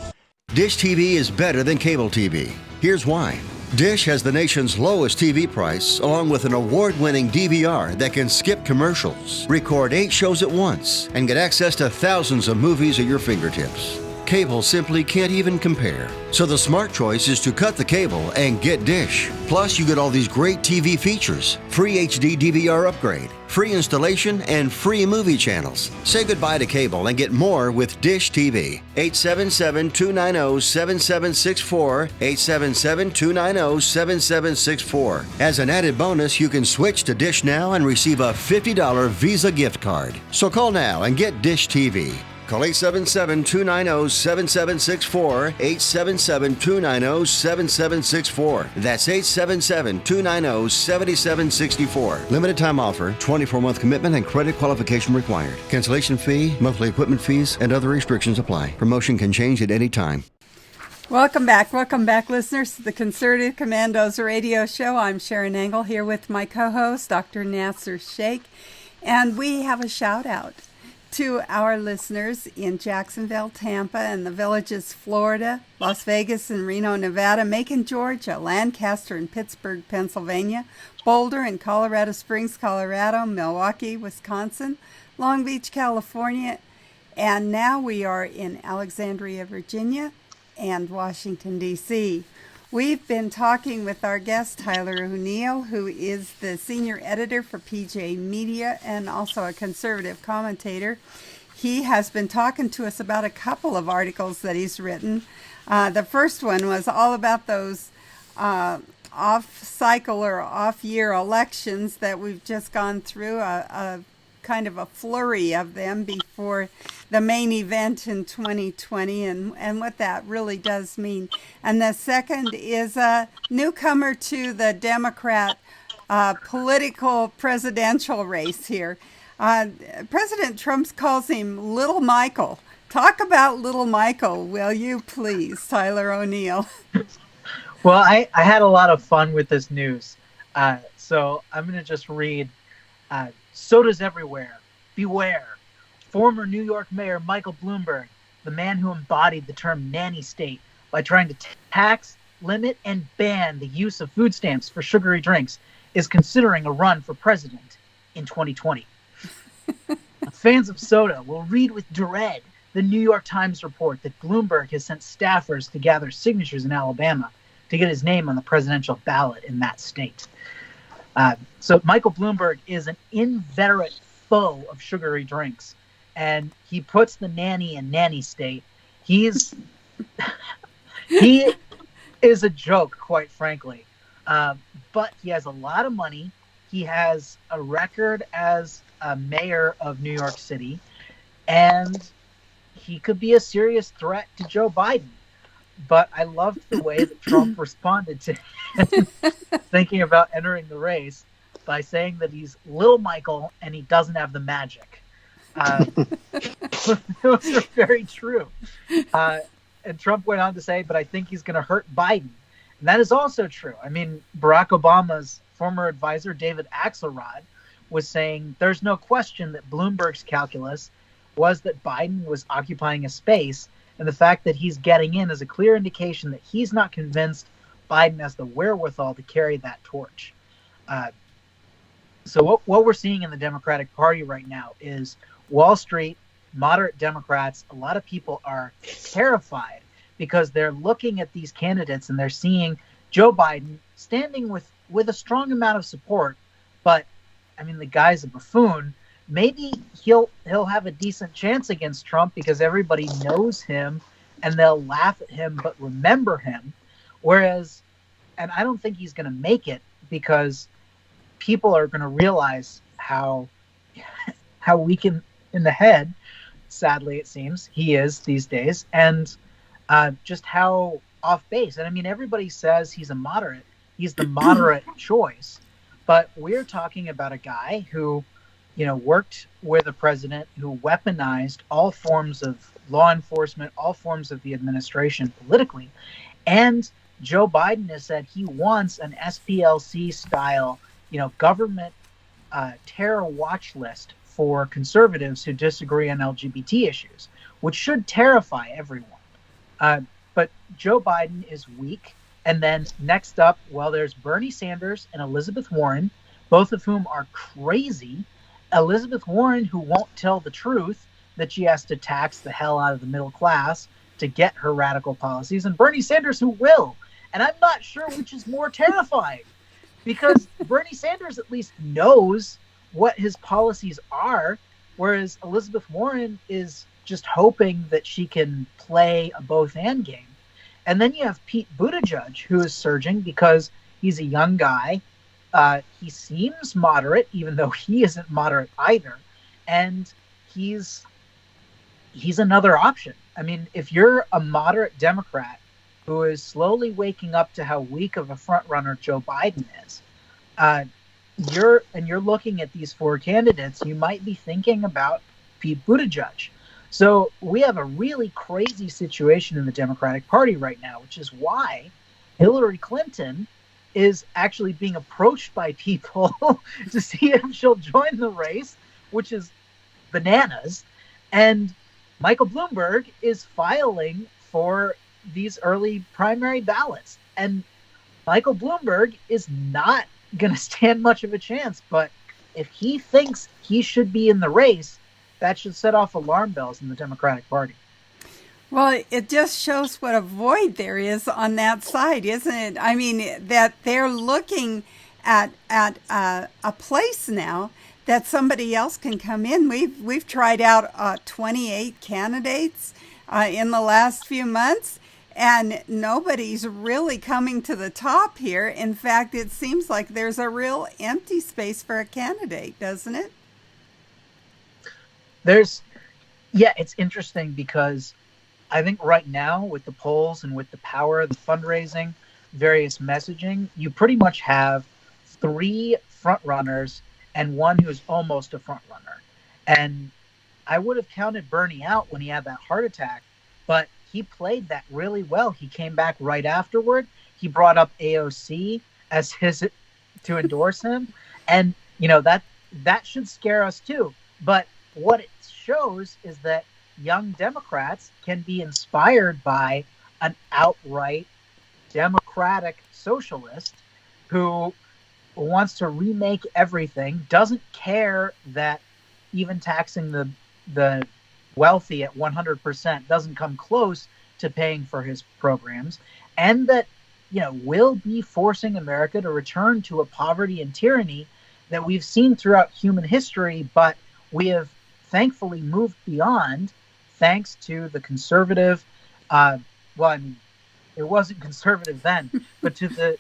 Dish TV is better than cable TV. Here's why. Dish has the nation's lowest TV price, along with an award-winning DVR that can skip commercials, record 8 shows at once, and get access to thousands of movies at your fingertips. Cable simply can't even compare. So the smart choice is to cut the cable and get Dish. Plus, you get all these great TV features, free HD DVR upgrade, free installation, and free movie channels. Say goodbye to cable and get more with Dish TV. 877-290-7764, 877-290-7764. As an added bonus, you can switch to Dish now and receive a $50 Visa gift card. So call now and get Dish TV. Call 877-290-7764, 877-290-7764. That's 877-290-7764. Limited time offer, 24-month commitment and credit qualification required. Cancellation fee, monthly equipment fees, and other restrictions apply. Promotion can change at any time. Welcome back, listeners, to the Conservative Commandos radio show. I'm Sharron Angle here with my co-host, Dr. Nasir Shaikh, and we have a shout-out to our listeners in Jacksonville, Tampa, and the Villages, Florida, Las Vegas and Reno, Nevada, Macon, Georgia, Lancaster and Pittsburgh, Pennsylvania, Boulder and Colorado Springs, Colorado, Milwaukee, Wisconsin, Long Beach, California, and now we are in Alexandria, Virginia, and Washington, D.C. We've been talking with our guest, Tyler O'Neill, who is the senior editor for PJ Media and also a conservative commentator. He has been talking to us about a couple of articles that he's written. The first one was all about those off-cycle or off-year elections that we've just gone through, a kind of a flurry of them before the main event in 2020 and what that really does mean. And the second is a newcomer to the Democrat political presidential race here. President Trump calls him Little Michael. Talk about Little Michael, will you please, Tyler O'Neill? Well, I had a lot of fun with this news. So I'm going to just read, sodas everywhere, beware. Former New York Mayor Michael Bloomberg, the man who embodied the term nanny state by trying to tax, limit, and ban the use of food stamps for sugary drinks, is considering a run for president in 2020. Fans of soda will read with dread the New York Times report that Bloomberg has sent staffers to gather signatures in Alabama to get his name on the presidential ballot in that state. So Michael Bloomberg is an inveterate foe of sugary drinks, and he puts the nanny in nanny state. He is a joke, quite frankly. But he has a lot of money. He has a record as a mayor of New York City, and he could be a serious threat to Joe Biden. But I loved the way that Trump responded to him thinking about entering the race by saying that he's Little Michael and he doesn't have the magic. Those are very true. And Trump went on to say, but I think he's going to hurt Biden. And that is also true. I mean, Barack Obama's former advisor, David Axelrod, was saying there's no question that Bloomberg's calculus was that Biden was occupying a space, and the fact that he's getting in is a clear indication that he's not convinced Biden has the wherewithal to carry that torch. So what we're seeing in the Democratic Party right now is Wall Street, moderate Democrats, a lot of people are terrified because they're looking at these candidates and they're seeing Joe Biden standing with a strong amount of support. But, I mean, the guy's a buffoon. Maybe he'll have a decent chance against Trump because everybody knows him and they'll laugh at him but remember him. Whereas, and I don't think he's going to make it because people are going to realize how weak in the head, sadly it seems, he is these days, and just how off base. And I mean, everybody says he's a moderate, he's the moderate choice. But we're talking about a guy who, worked with a president who weaponized all forms of law enforcement, all forms of the administration politically. And Joe Biden has said he wants an SPLC style, government terror watch list for conservatives who disagree on LGBT issues, which should terrify everyone. But Joe Biden is weak. And then next up, there's Bernie Sanders and Elizabeth Warren, both of whom are crazy. Elizabeth Warren, who won't tell the truth that she has to tax the hell out of the middle class to get her radical policies, and Bernie Sanders, who will. And I'm not sure which is more terrifying, because Bernie Sanders at least knows what his policies are, whereas Elizabeth Warren is just hoping that she can play a both-and game. And then you have Pete Buttigieg, who is surging because he's a young guy. He seems moderate, even though he isn't moderate either. And he's another option. I mean, if you're a moderate Democrat who is slowly waking up to how weak of a frontrunner Joe Biden is, you're looking at these four candidates, you might be thinking about Pete Buttigieg. So we have a really crazy situation in the Democratic Party right now, which is why Hillary Clinton is actually being approached by people to see if she'll join the race, which is bananas. And Michael Bloomberg is filing for these early primary ballots. And Michael Bloomberg is not going to stand much of a chance. But if he thinks he should be in the race, that should set off alarm bells in the Democratic Party. Well, it just shows what a void there is on that side, isn't it? I mean, that they're looking at a place now that somebody else can come in. We've tried out 28 candidates in the last few months, and nobody's really coming to the top here. In fact, it seems like there's a real empty space for a candidate, doesn't it? It's interesting because I think right now with the polls and with the power, the fundraising, various messaging, you pretty much have three front runners and one who's almost a front runner. And I would have counted Bernie out when he had that heart attack, but he played that really well. He came back right afterward. He brought up AOC as to endorse him. And, that should scare us too. But what it shows is that young Democrats can be inspired by an outright democratic socialist who wants to remake everything, doesn't care that even taxing the wealthy at 100% doesn't come close to paying for his programs, and that will be forcing America to return to a poverty and tyranny that we've seen throughout human history, but we have thankfully moved beyond, thanks to the conservative, it wasn't conservative then, but to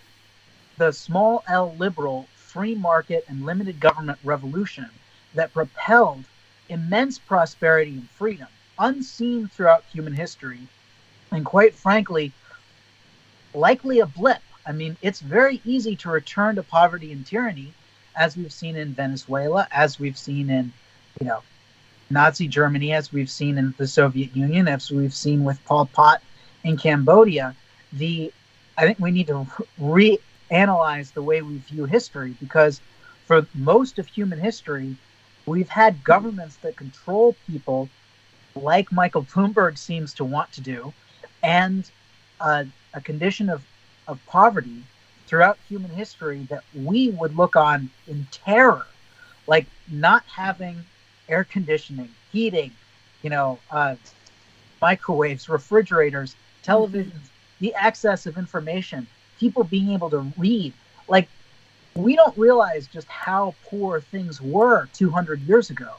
the small L liberal free market and limited government revolution that propelled immense prosperity and freedom, unseen throughout human history, and quite frankly, likely a blip. I mean, it's very easy to return to poverty and tyranny, as we've seen in Venezuela, as we've seen in, Nazi Germany, as we've seen in the Soviet Union, as we've seen with Pol Pot in Cambodia. I think we need to reanalyze the way we view history, because for most of human history, we've had governments that control people like Michael Bloomberg seems to want to do, and a condition of poverty throughout human history that we would look on in terror, like not having air conditioning, heating, microwaves, refrigerators, televisions, the access of information, people being able to read. Like, we don't realize just how poor things were 200 years ago,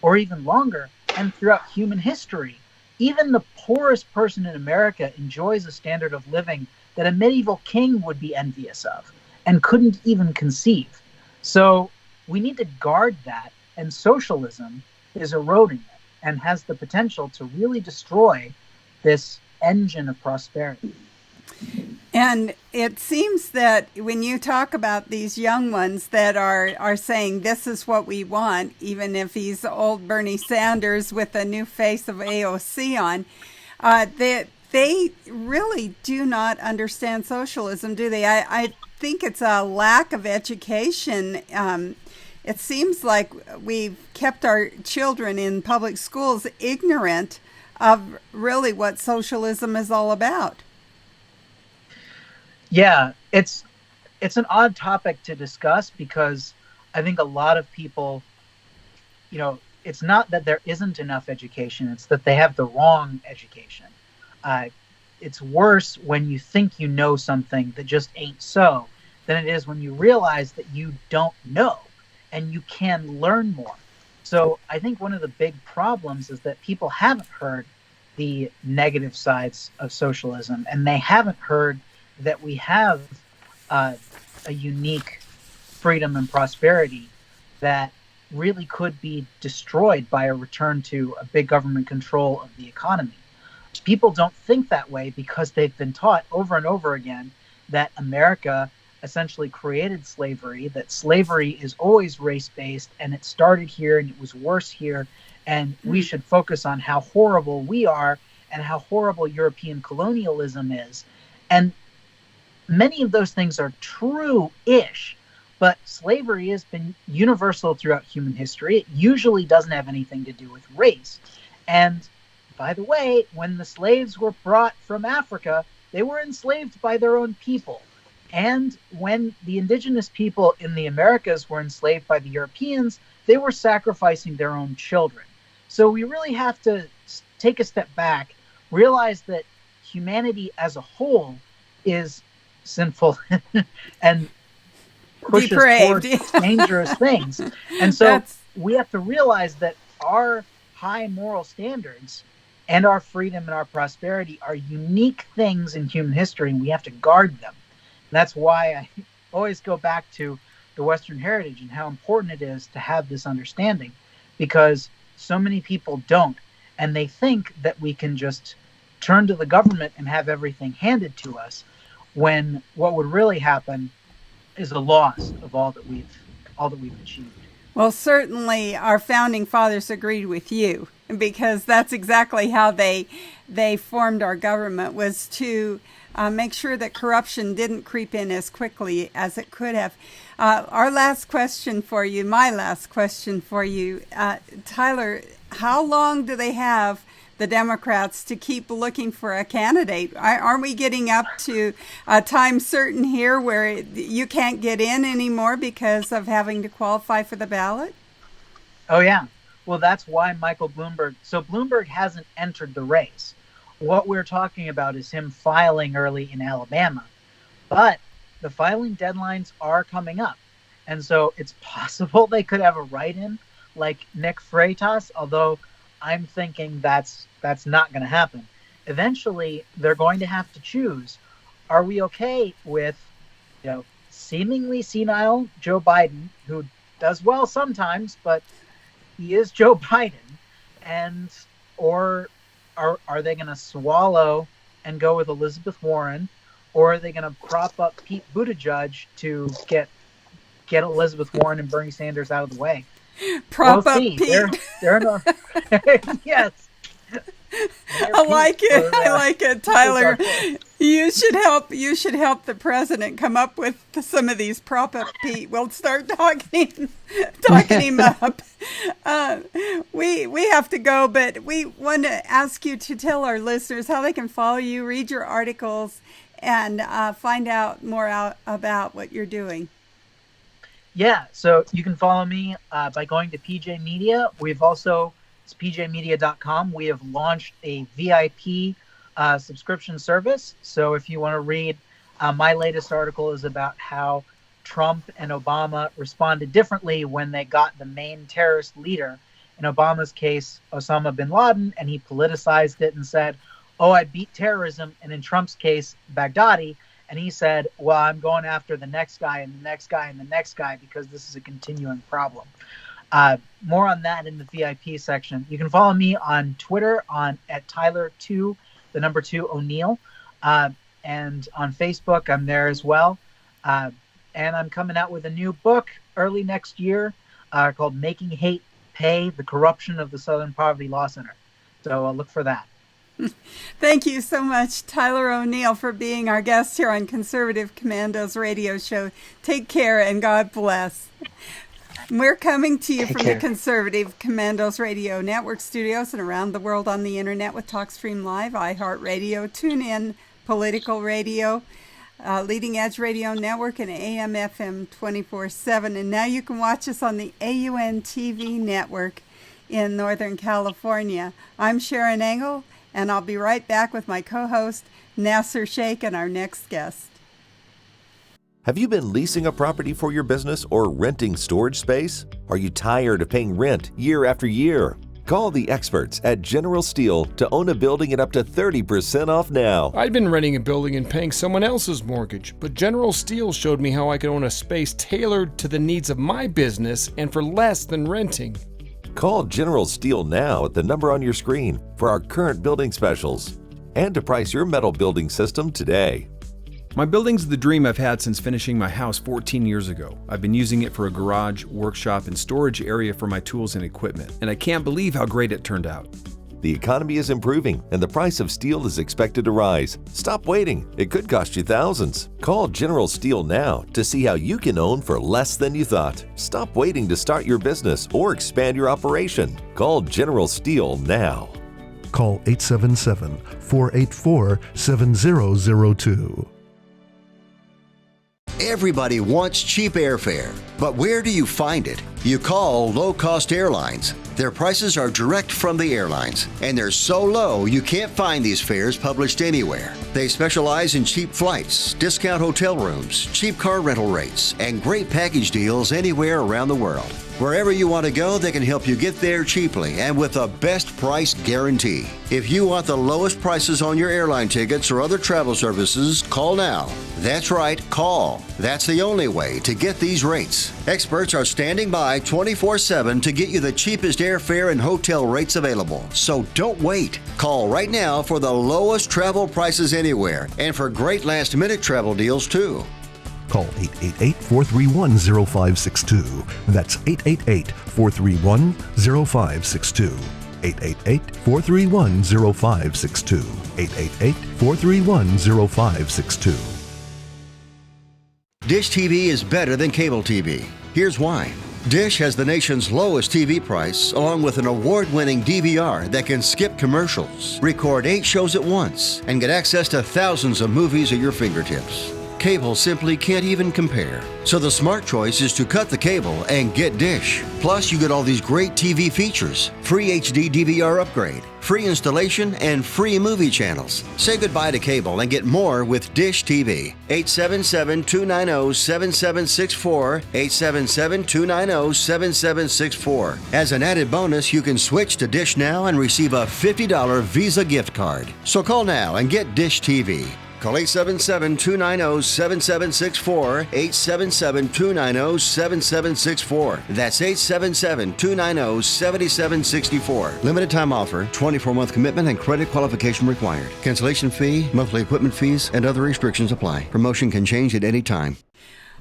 or even longer, and throughout human history. Even the poorest person in America enjoys a standard of living that a medieval king would be envious of and couldn't even conceive. So we need to guard that, and socialism is eroding it and has the potential to really destroy this engine of prosperity. And it seems that when you talk about these young ones that are saying this is what we want, even if he's old Bernie Sanders with a new face of AOC on, they really do not understand socialism, do they? I think it's a lack of education. It seems like we've kept our children in public schools ignorant of really what socialism is all about. Yeah, it's an odd topic to discuss because I think a lot of people, it's not that there isn't enough education, it's that they have the wrong education. It's worse when you think you know something that just ain't so than it is when you realize that you don't know and you can learn more. So I think one of the big problems is that people haven't heard the negative sides of socialism, and they haven't heard that we have a unique freedom and prosperity that really could be destroyed by a return to a big government control of the economy. People don't think that way because they've been taught over and over again that America essentially created slavery, that slavery is always race-based, and it started here and it was worse here, and we should focus on how horrible we are and how horrible European colonialism is. And many of those things are true-ish, but slavery has been universal throughout human history. It usually doesn't have anything to do with race. And by the way, when the slaves were brought from Africa, they were enslaved by their own people. And when the indigenous people in the Americas were enslaved by the Europeans, they were sacrificing their own children. So we really have to take a step back, realize that humanity as a whole is sinful and pushes towards dangerous things. And so we have to realize that our high moral standards and our freedom and our prosperity are unique things in human history, and we have to guard them. And that's why I always go back to the Western heritage and how important it is to have this understanding, because so many people don't, and they think that we can just turn to the government and have everything handed to us, when what would really happen is a loss of all that we've achieved. Well, certainly our founding fathers agreed with you, because that's exactly how they formed our government, was to make sure that corruption didn't creep in as quickly as it could have. My last question for you, Tyler, how long do they have, the Democrats, to keep looking for a candidate? Aren't we getting up to a time certain here where you can't get in anymore because of having to qualify for the ballot? Oh, yeah. Well, that's why Bloomberg hasn't entered the race. What we're talking about is him filing early in Alabama. But the filing deadlines are coming up. And so it's possible they could have a write-in like Nick Freitas, although I'm thinking that's not going to happen. Eventually, they're going to have to choose. Are we okay with, seemingly senile Joe Biden, who does well sometimes, but he is Joe Biden, or are they going to swallow and go with Elizabeth Warren, or are they going to prop up Pete Buttigieg to get Elizabeth Warren and Bernie Sanders out of the way? Prop up Pete. They're no... Yes. I like it, Tyler. You should help the president come up with some of these prop up Pete. We'll start talking him up. We have to go, but we want to ask you to tell our listeners how they can follow you, read your articles, and find out more about what you're doing. Yeah, so you can follow me by going to PJ Media. It's pjmedia.com. We have launched a VIP subscription service. So if you want to read, my latest article is about how Trump and Obama responded differently when they got the main terrorist leader. In Obama's case, Osama bin Laden, and he politicized it and said, "Oh, I beat terrorism." And in Trump's case, Baghdadi, and he said, "Well, I'm going after the next guy and the next guy and the next guy because this is a continuing problem." More on that in the VIP section. You can follow me on Twitter at Tyler2, the number 2 O'Neill. and on Facebook, I'm there as well. And I'm coming out with a new book early next year called Making Hate Pay, The Corruption of the Southern Poverty Law Center. So look for that. Thank you so much, Tyler O'Neill, for being our guest here on Conservative Commandos radio show. Take care and God bless. We're coming to you from the Conservative Commandos Radio Network studios and around the world on the internet with TalkStream Live, iHeartRadio, TuneIn, Political Radio, Leading Edge Radio Network, and AM/FM 24/7. And now you can watch us on the AUN TV network in Northern California. I'm Sharron Engel, and I'll be right back with my co-host, Nasir Shaikh, and our next guest. Have you been leasing a property for your business or renting storage space? Are you tired of paying rent year after year? Call the experts at General Steel to own a building at up to 30% off now. I'd been renting a building and paying someone else's mortgage, but General Steel showed me how I could own a space tailored to the needs of my business and for less than renting. Call General Steel now at the number on your screen for our current building specials and to price your metal building system today. My building's the dream I've had since finishing my house 14 years ago. I've been using it for a garage, workshop, and storage area for my tools and equipment, and I can't believe how great it turned out. The economy is improving and the price of steel is expected to rise. Stop waiting. It could cost you thousands. Call General Steel now to see how you can own for less than you thought. Stop waiting to start your business or expand your operation. Call General Steel now. Call 877-484-7002. Everybody wants cheap airfare, but where do you find it? You call low-cost airlines. Their prices are direct from the airlines, and they're so low you can't find these fares published anywhere. They specialize in cheap flights, discount hotel rooms, cheap car rental rates, and great package deals anywhere around the world. Wherever you want to go, they can help you get there cheaply and with a best price guarantee. If you want the lowest prices on your airline tickets or other travel services, call now. That's right, call. That's the only way to get these rates. Experts are standing by 24/7 to get you the cheapest airfare and hotel rates available. So don't wait. Call right now for the lowest travel prices anywhere and for great last-minute travel deals too. Call 888-431-0562. That's 888-431-0562. 888-431-0562. 888-431-0562. Dish TV is better than cable TV. Here's why. Dish has the nation's lowest TV price, along with an award-winning DVR that can skip commercials, record 8 shows at once, and get access to thousands of movies at your fingertips. Cable simply can't even compare. So the smart choice is to cut the cable and get Dish. Plus, you get all these great TV features, free HD DVR upgrade, free installation, and free movie channels. Say goodbye to cable and get more with Dish TV. 877-290-7764, 877-290-7764. As an added bonus, you can switch to Dish now and receive a $50 Visa gift card. So call now and get Dish TV. Call 877-290-7764, 877-290-7764. That's 877-290-7764. Limited time offer, 24-month commitment and credit qualification required. Cancellation fee, monthly equipment fees, and other restrictions apply. Promotion can change at any time.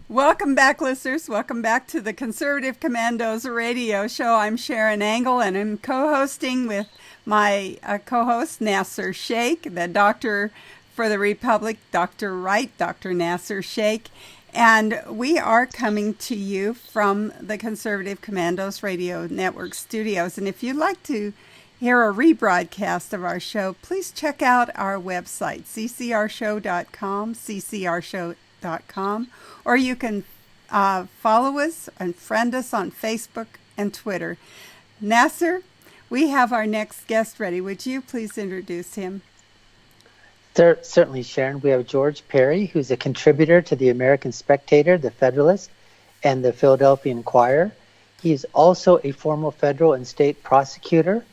Welcome back, listeners. Welcome back to the Conservative Commandos radio show. I'm Sharron Engel, and I'm co-hosting with my co-host, Nasir Shaikh, the doctor for the Republic, Dr. Wright, Dr. Nasir Shaikh. And we are coming to you from the Conservative Commandos Radio Network studios. And if you'd like to hear a rebroadcast of our show, please check out our website, ccrshow.com, ccrshow.com, or you can follow us and friend us on Facebook and Twitter. Nasir, we have our next guest ready. Would you please introduce him? Certainly, Sharon. We have George Parry, who's a contributor to the American Spectator, the Federalist, and the Philadelphia Inquirer. He is also a former federal and state prosecutor.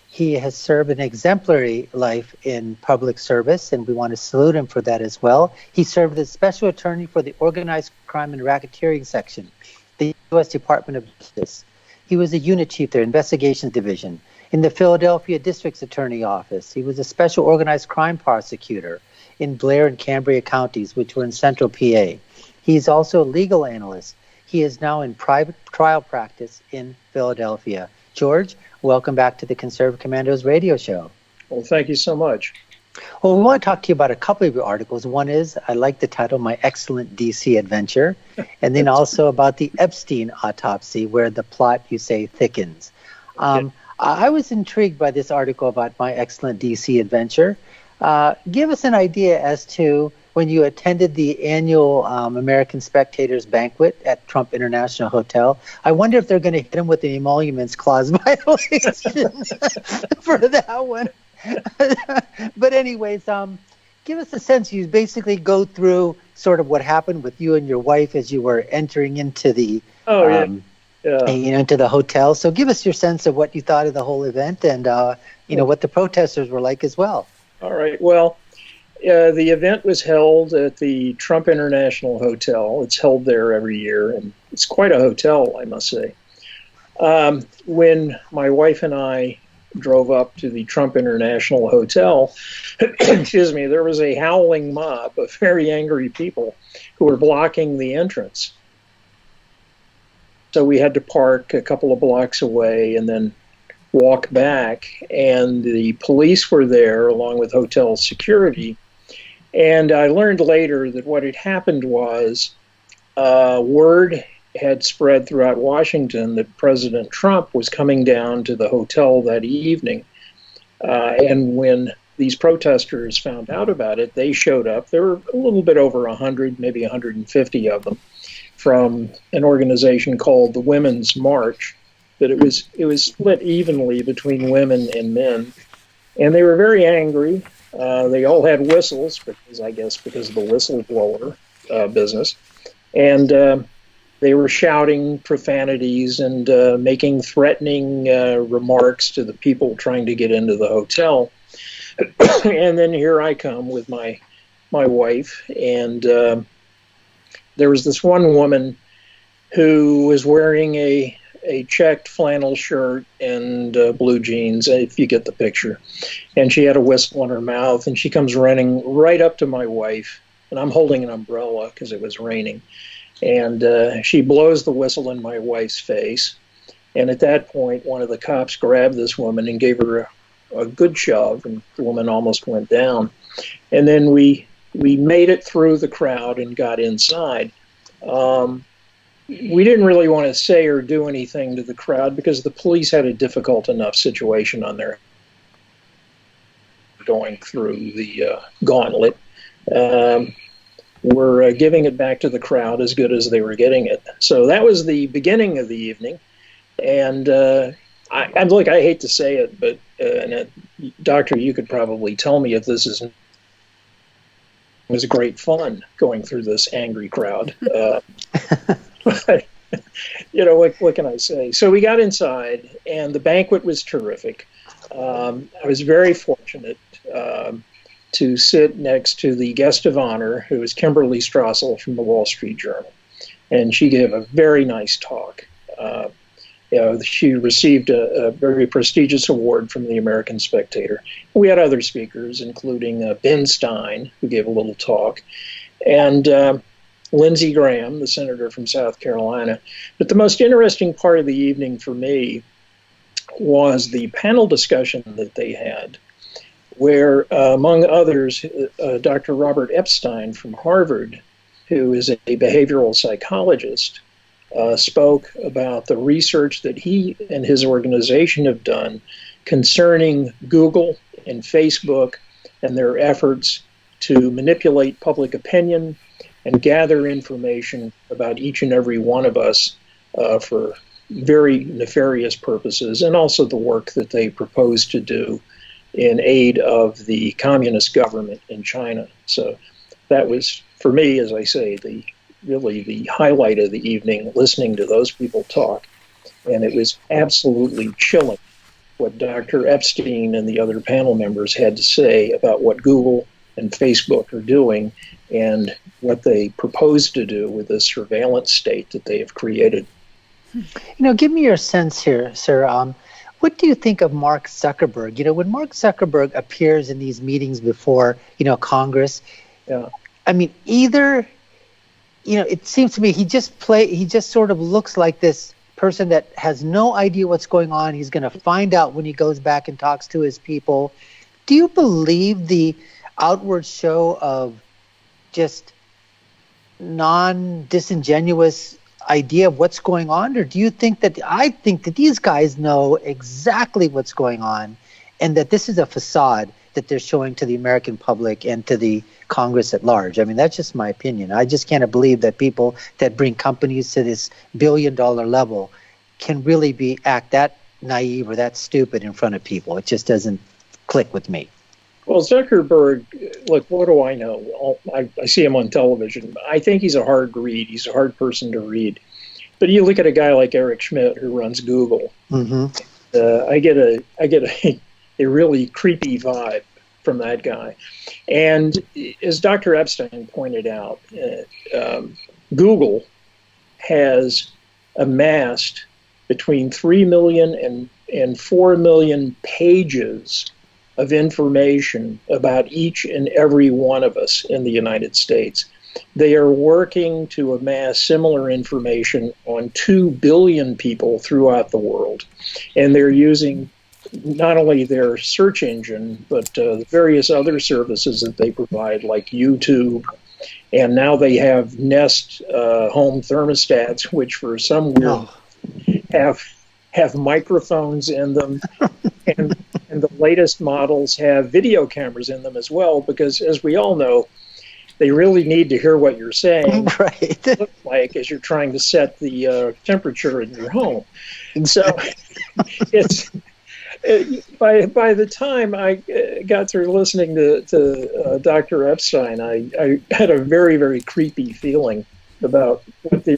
He has served an exemplary life in public service, and we want to salute him for that as well. He served as special attorney for the Organized Crime and Racketeering Section, the U.S. Department of Justice. He was a unit chief there, Investigations Division, in the Philadelphia District's Attorney Office. He was a special organized crime prosecutor in Blair and Cambria counties, which were in central PA. He's also a legal analyst. He is now in private trial practice in Philadelphia. George, welcome back to the Conservative Commandos radio show. Well, thank you so much. Well, we want to talk to you about a couple of your articles. One is, I like the title, My Excellent DC Adventure, and then also about the Epstein autopsy, where the plot, you say, thickens. I was intrigued by this article about My Excellent DC Adventure. Give us an idea as to when you attended the annual American Spectators Banquet at Trump International Hotel. I wonder if they're going to hit him with an emoluments clause violation for that one. But anyways, give us a sense. You basically go through sort of what happened with you and your wife as you were entering into the into the hotel. So give us your sense of what you thought of the whole event and what the protesters were like as well. All right. Well, the event was held at the Trump International Hotel. It's held there every year, and it's quite a hotel, I must say. When my wife and I drove up to the Trump International Hotel, excuse me, there was a howling mob of very angry people who were blocking the entrance. So we had to park a couple of blocks away and then walk back, and the police were there along with hotel security. And I learned later that what had happened was word had spread throughout Washington that President Trump was coming down to the hotel that evening. And when these protesters found out about it, they showed up. There were a little bit over 100, maybe 150 of them, from an organization called the Women's March. But it was split evenly between women and men. And they were very angry. They all had whistles, because of the whistleblower business. And they were shouting profanities and making threatening remarks to the people trying to get into the hotel. And then here I come with my wife, and there was this one woman who was wearing a checked flannel shirt and blue jeans, if you get the picture. And she had a whistle in her mouth, and she comes running right up to my wife, and I'm holding an umbrella because it was raining. And she blows the whistle in my wife's face. And at that point, one of the cops grabbed this woman and gave her a good shove, and the woman almost went down. And then we made it through the crowd and got inside. We didn't really want to say or do anything to the crowd because the police had a difficult enough situation on their going through the gauntlet. We're giving it back to the crowd as good as they were getting it. So that was the beginning of the evening. And I hate to say it, but Doctor, you could probably tell me if this was great fun going through this angry crowd. But, what can I say? So we got inside, and the banquet was terrific. I was very fortunate to sit next to the guest of honor, who is Kimberly Strassel from the Wall Street Journal. And she gave a very nice talk. She received a very prestigious award from the American Spectator. We had other speakers, including Ben Stein, who gave a little talk, and Lindsey Graham, the senator from South Carolina. But the most interesting part of the evening for me was the panel discussion that they had, where, among others, Dr. Robert Epstein from Harvard, who is a behavioral psychologist, spoke about the research that he and his organization have done concerning Google and Facebook and their efforts to manipulate public opinion and gather information about each and every one of us for very nefarious purposes, and also the work that they propose to do in aid of the communist government in China. So that was, for me, as I say, really the highlight of the evening, listening to those people talk. And it was absolutely chilling what Dr. Epstein and the other panel members had to say about what Google and Facebook are doing and what they propose to do with this surveillance state that they have created. Give me your sense here, sir. what do you think of Mark Zuckerberg? When Mark Zuckerberg appears in these meetings before, Congress, I mean, either, it seems to me he just sort of looks like this person that has no idea what's going on. He's going to find out when he goes back and talks to his people. Do you believe the outward show of just non-disingenuous idea of what's going on? Or do you think that, I think that these guys know exactly what's going on and that this is a facade that they're showing to the American public and to the Congress at large? I mean, that's just my opinion. I just can't believe that people that bring companies to this billion-dollar level can really act that naive or that stupid in front of people. It just doesn't click with me. Well, Zuckerberg, look, what do I know? I see him on television. I think he's a hard read. He's a hard person to read. But you look at a guy like Eric Schmidt, who runs Google. Mm-hmm. I get a really creepy vibe from that guy. And as Dr. Epstein pointed out, Google has amassed between 3 million and 4 million pages of information about each and every one of us in the United States. They are working to amass similar information on 2 billion people throughout the world. And they're using not only their search engine, but various other services that they provide, like YouTube. And now they have Nest home thermostats, which for some weird have microphones in them. And the latest models have video cameras in them as well, because as we all know, they really need to hear what you're saying, right? Like as you're trying to set the temperature in your home. And so it's by the time I got through listening to Dr. Epstein, I had a very, very creepy feeling about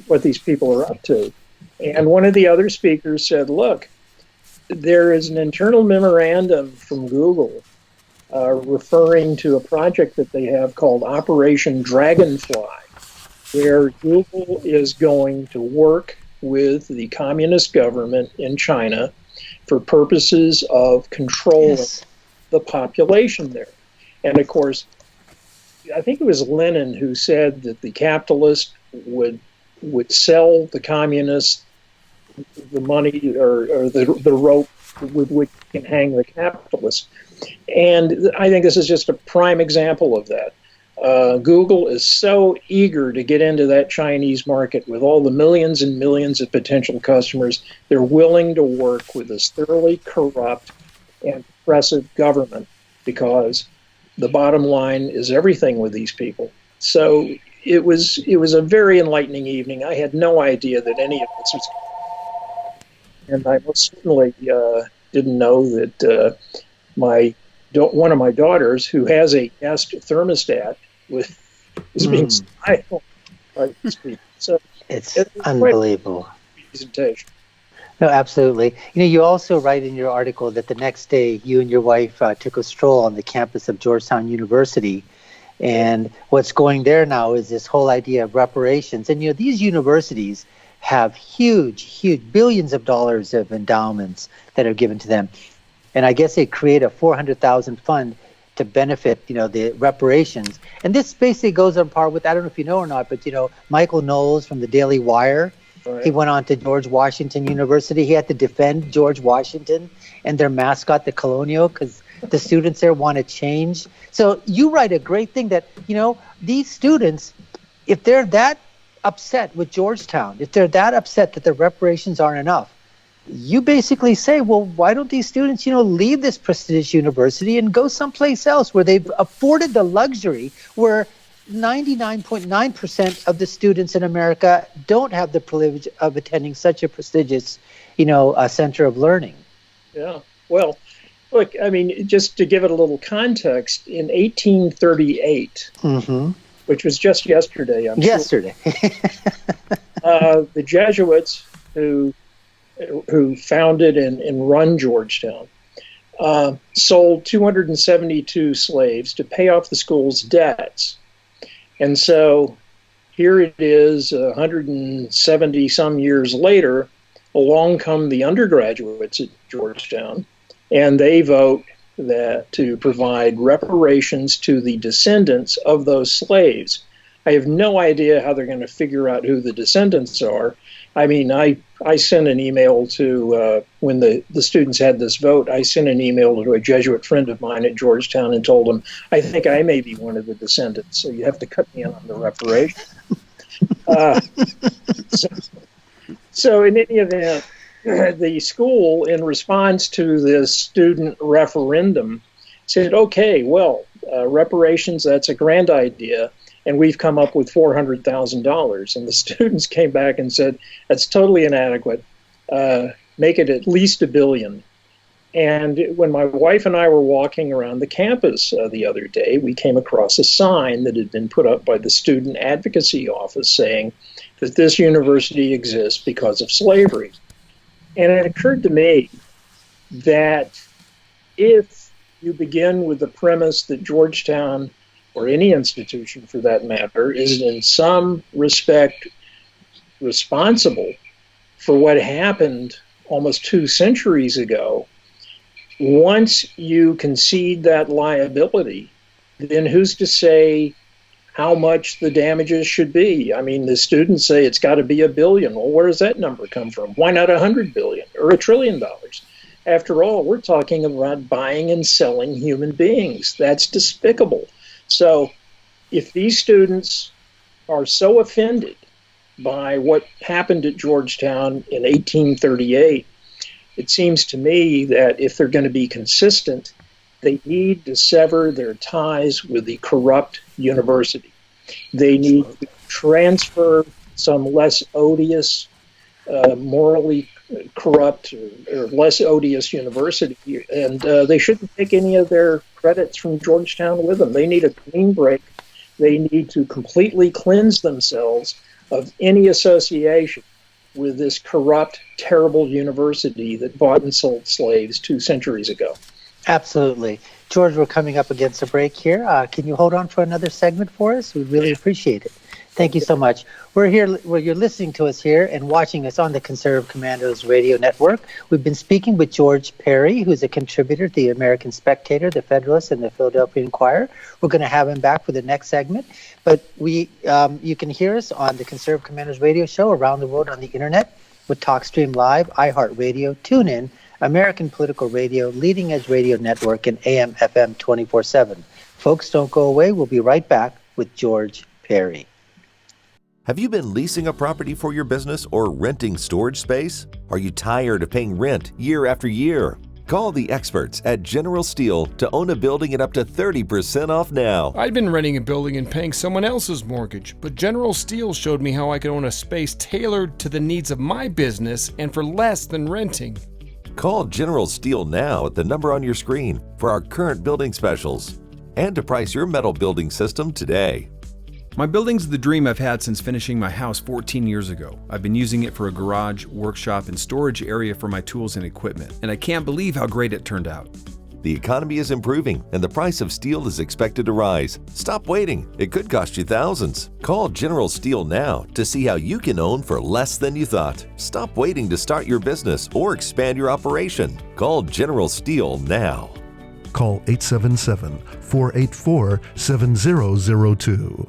what these people are up to. And one of the other speakers said, look, there is an internal memorandum from Google referring to a project that they have called Operation Dragonfly, where Google is going to work with the communist government in China for purposes of controlling the population there. And of course, I think it was Lenin who said that the capitalist would sell the communists the money or the rope with which you can hang the capitalists. And I think this is just a prime example of that. Google is so eager to get into that Chinese market with all the millions and millions of potential customers. They're willing to work with this thoroughly corrupt and oppressive government because the bottom line is everything with these people. So it was a very enlightening evening. I had no idea that any of this was. And I most certainly didn't know that one of my daughters, who has a Nest thermostat, is being stifled by these people. So it's unbelievable. Presentation. No, absolutely. You also write in your article that the next day you and your wife took a stroll on the campus of Georgetown University. And what's going there now is this whole idea of reparations. And, these universities have huge billions of dollars of endowments that are given to them. And I guess they create a $400,000 fund to benefit, the reparations. And this basically goes on par with, I don't know if you know or not, but, Michael Knowles from the Daily Wire, right. He went on to George Washington University. He had to defend George Washington and their mascot, the Colonial, because the students there want to change. So you write a great thing that, these students, if they're that upset with Georgetown, if they're that upset that the reparations aren't enough, you basically say, well, why don't these students, leave this prestigious university and go someplace else where they've afforded the luxury where 99.9% of the students in America don't have the privilege of attending such a prestigious, center of learning. Yeah. Well, look, I mean, just to give it a little context, in 1838, which was just yesterday, I'm sure, the Jesuits who founded and run Georgetown sold 272 slaves to pay off the school's debts. And so here it is 170 some years later, along come the undergraduates at Georgetown, and they vote that to provide reparations to the descendants of those slaves. I have no idea how they're going to figure out who the descendants are. I mean, I sent an email to, when the students had this vote, I sent an email to a Jesuit friend of mine at Georgetown and told him, I think I may be one of the descendants, so you have to cut me in on the reparation. So in any event, the school, in response to this student referendum, said, okay, well, reparations, that's a grand idea, and we've come up with $400,000. And the students came back and said, that's totally inadequate. Make it at least $1 billion. And when my wife and I were walking around the campus the other day, we came across a sign that had been put up by the Student Advocacy Office saying that this university exists because of slavery. And it occurred to me that if you begin with the premise that Georgetown, or any institution for that matter, is in some respect responsible for what happened almost 2 centuries ago, once you concede that liability, then who's to say how much the damages should be? I mean, the students say it's got to be $1 billion. Well, where does that number come from? Why not $100 billion or $1 trillion? After all, we're talking about buying and selling human beings. That's despicable. So if these students are so offended by what happened at Georgetown in 1838, it seems to me that if they're going to be consistent, they need to sever their ties with the corrupt university. They need to transfer some less odious, morally corrupt or less odious university, and they shouldn't take any of their credits from Georgetown with them. They need a clean break. They need to completely cleanse themselves of any association with this corrupt, terrible university that bought and sold slaves 2 centuries ago. Absolutely. George, we're coming up against a break here. Can you hold on for another segment for us? We'd really appreciate it. Thank you so much. We're here, well, you're listening to us here and watching us on the Conservative Commandos radio network. We've been speaking with George Parry, who's a contributor to the American Spectator, the Federalist, and the Philadelphia Inquirer. We're going to have him back for the next segment. But you can hear us on the Conservative Commandos radio show around the world on the internet with TalkStream Live, iHeartRadio, TuneIn, American Political Radio, Leading Edge Radio Network, and AM/FM 24/7. Folks, don't go away. We'll be right back with George Parry. Have you been leasing a property for your business or renting storage space? Are you tired of paying rent year after year? Call the experts at General Steel to own a building at up to 30% off now. I'd been renting a building and paying someone else's mortgage, but General Steel showed me how I could own a space tailored to the needs of my business and for less than renting. Call General Steel now at the number on your screen for our current building specials and to price your metal building system today. My building's the dream I've had since finishing my house 14 years ago. I've been using it for a garage, workshop, and storage area for my tools and equipment, and I can't believe how great it turned out. The economy is improving and the price of steel is expected to rise. Stop waiting. It could cost you thousands. Call General Steel now to see how you can own for less than you thought. Stop waiting to start your business or expand your operation. Call General Steel now. Call 877-484-7002.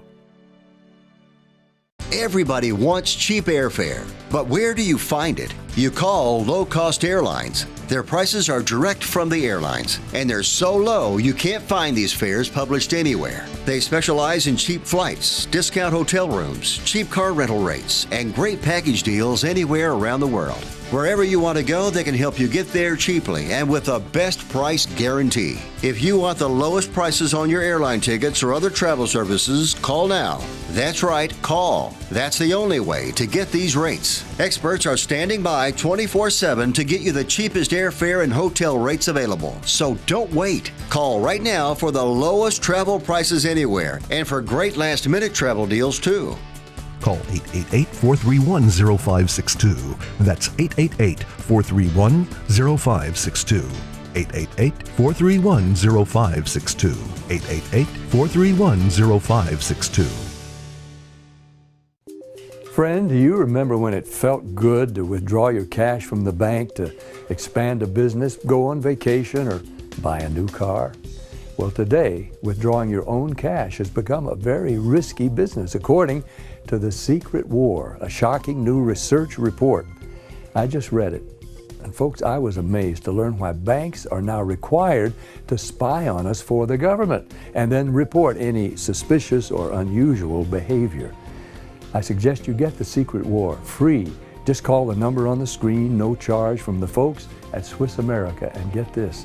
Everybody wants cheap airfare, but where do you find it? You call low-cost airlines. Their prices are direct from the airlines, and they're so low you can't find these fares published anywhere. They specialize in cheap flights, discount hotel rooms, cheap car rental rates, and great package deals anywhere around the world. Wherever you want to go, they can help you get there cheaply and with a best price guarantee. If you want the lowest prices on your airline tickets or other travel services, call now. That's right, call. That's the only way to get these rates. Experts are standing by 24/7 to get you the cheapest airfare and hotel rates available. So don't wait. Call right now for the lowest travel prices anywhere and for great last-minute travel deals too. Call 888-431-0562. That's 888-431-0562. 888-431-0562. 888-431-0562. Friend, do you remember when it felt good to withdraw your cash from the bank to expand a business, go on vacation, or buy a new car? Well, today, withdrawing your own cash has become a very risky business, according to The Secret War, a shocking new research report. I just read it. And folks, I was amazed to learn why banks are now required to spy on us for the government and then report any suspicious or unusual behavior. I suggest you get The Secret War free. Just call the number on the screen, no charge, from the folks at Swiss America. And get this,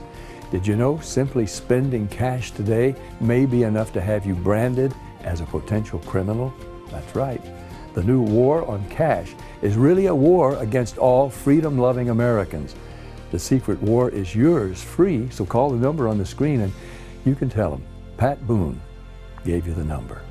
did you know simply spending cash today may be enough to have you branded as a potential criminal? That's right. The new war on cash is really a war against all freedom-loving Americans. The Secret War is yours free, so call the number on the screen and you can tell them Pat Boone gave you the number.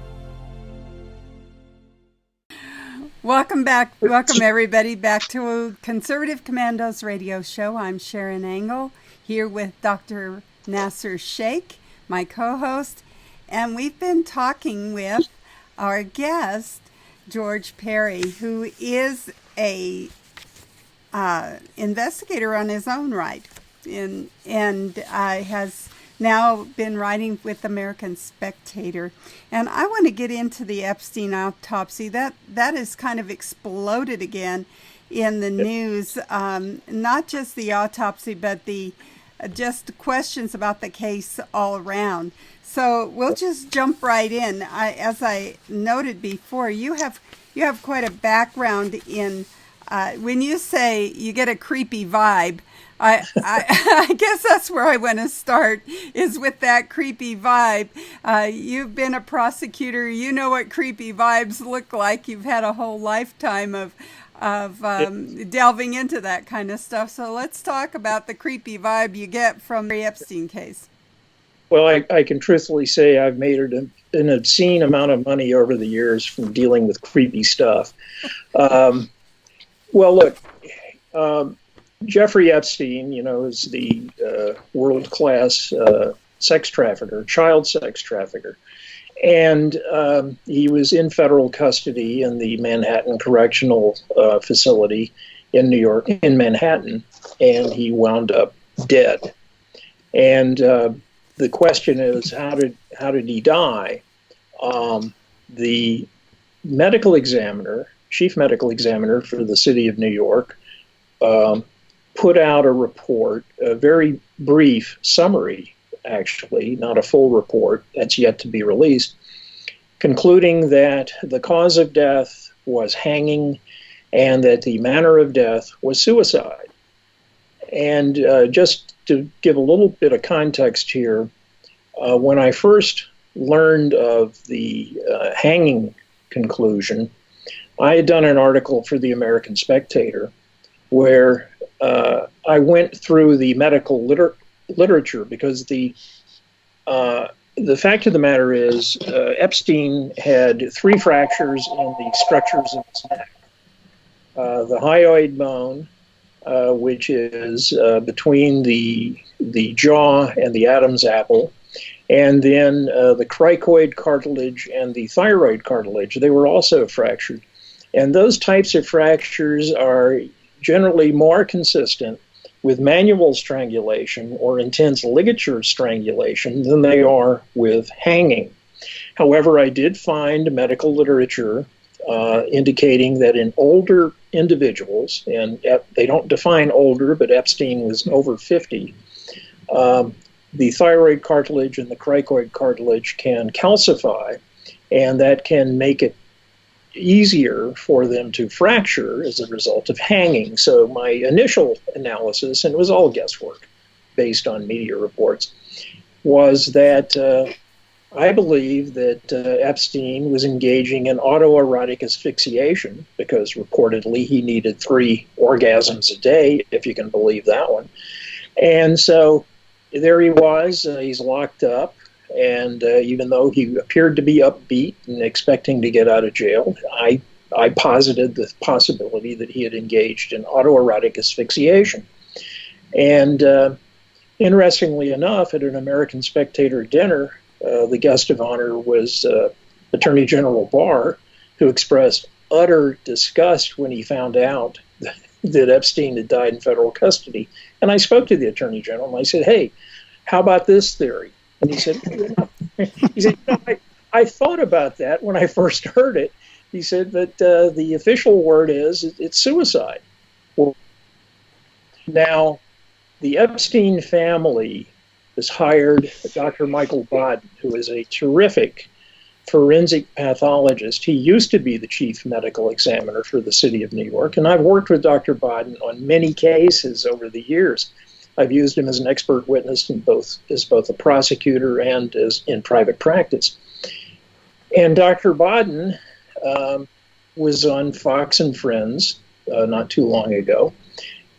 Welcome back. Welcome, everybody, back to Conservative Commandos radio show. I'm Sharron Angle, here with Dr. Nasir Shaikh, my co-host, and we've been talking with our guest, George Parry, who is a investigator on his own right, and has now been writing with American Spectator. And I want to get into the Epstein autopsy. That has kind of exploded again in the news, not just the autopsy, but the just questions about the case all around. So we'll just jump right in. As I noted before, you have quite a background in, when you say you get a creepy vibe, I guess that's where I want to start, is with that creepy vibe. You've been a prosecutor. You know what creepy vibes look like. You've had a whole lifetime of delving into that kind of stuff. So let's talk about the creepy vibe you get from the Epstein case. Well, I can truthfully say I've made an obscene amount of money over the years from dealing with creepy stuff. Well, look, Jeffrey Epstein, is the world-class sex trafficker, child sex trafficker. And he was in federal custody in the Manhattan Correctional Facility in New York, in Manhattan, and he wound up dead. And the question is, how did he die? The medical examiner, chief medical examiner for the city of New York, put out a report, a very brief summary, actually, not a full report that's yet to be released, concluding that the cause of death was hanging and that the manner of death was suicide. And just to give a little bit of context here, when I first learned of the hanging conclusion, I had done an article for the American Spectator where I went through the medical literature, because the fact of the matter is Epstein had 3 fractures in the structures of his neck. The hyoid bone, which is between the jaw and the Adam's apple, and then the cricoid cartilage and the thyroid cartilage, they were also fractured. And those types of fractures are generally more consistent with manual strangulation or intense ligature strangulation than they are with hanging. However, I did find medical literature indicating that in older individuals, and they don't define older, but Epstein was over 50, the thyroid cartilage and the cricoid cartilage can calcify, and that can make it easier for them to fracture as a result of hanging. So my initial analysis, and it was all guesswork based on media reports, was that I believe that Epstein was engaging in autoerotic asphyxiation, because reportedly he needed 3 orgasms a day, if you can believe that one. And so there he was, he's locked up. And even though he appeared to be upbeat and expecting to get out of jail, I posited the possibility that he had engaged in autoerotic asphyxiation. And interestingly enough, at an American Spectator dinner, the guest of honor was Attorney General Paugh, who expressed utter disgust when he found out that Epstein had died in federal custody. And I spoke to the Attorney General and I said, hey, how about this theory? And he said, I thought about that when I first heard it. He said, but the official word is it's suicide. Well, now, the Epstein family has hired Dr. Michael Baden, who is a terrific forensic pathologist. He used to be the chief medical examiner for the city of New York, and I've worked with Dr. Baden on many cases over the years. I've used him as an expert witness as both a prosecutor and as in private practice. And Dr. Baden was on Fox and Friends not too long ago,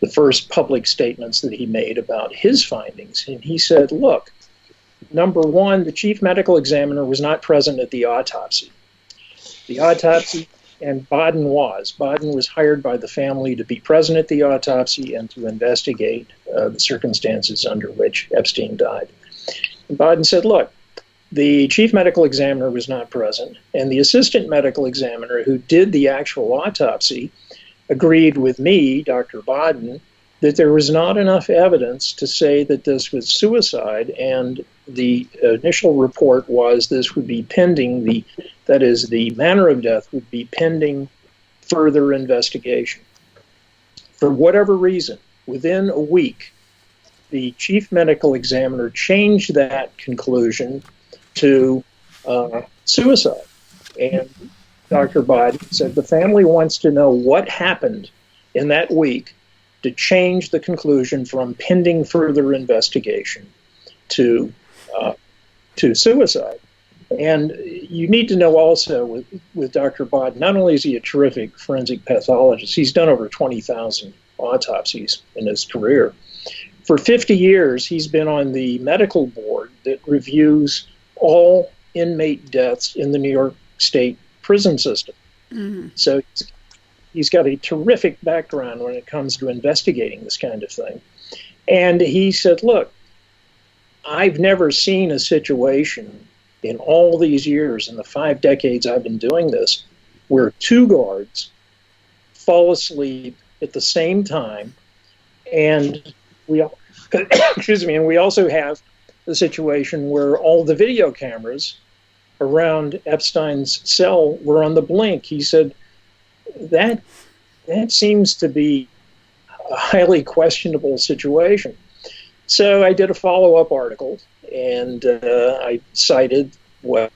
the first public statements that he made about his findings. And he said, look, number one, the chief medical examiner was not present at the autopsy. The autopsy, and Baden was hired by the family to be present at the autopsy and to investigate the circumstances under which Epstein died. And Baden said, look, the chief medical examiner was not present, and the assistant medical examiner who did the actual autopsy agreed with me, Dr. Baden, that there was not enough evidence to say that this was suicide, and the initial report was this would be pending, the manner of death would be pending further investigation. For whatever reason, within a week, the chief medical examiner changed that conclusion to suicide. And Dr. Baden said the family wants to know what happened in that week to change the conclusion from pending further investigation to suicide. And you need to know also with Dr. Baden, not only is he a terrific forensic pathologist, he's done over 20,000 autopsies in his career. For 50 years, he's been on the medical board that reviews all inmate deaths in the New York State prison system. Mm-hmm. So he's got a terrific background when it comes to investigating this kind of thing. And he said, look, I've never seen a situation in all these years, in the 5 decades I've been doing this, where 2 guards fall asleep at the same time. And we also have the situation where all the video cameras around Epstein's cell were on the blink. He said, that seems to be a highly questionable situation. So I did a follow-up article, and I cited what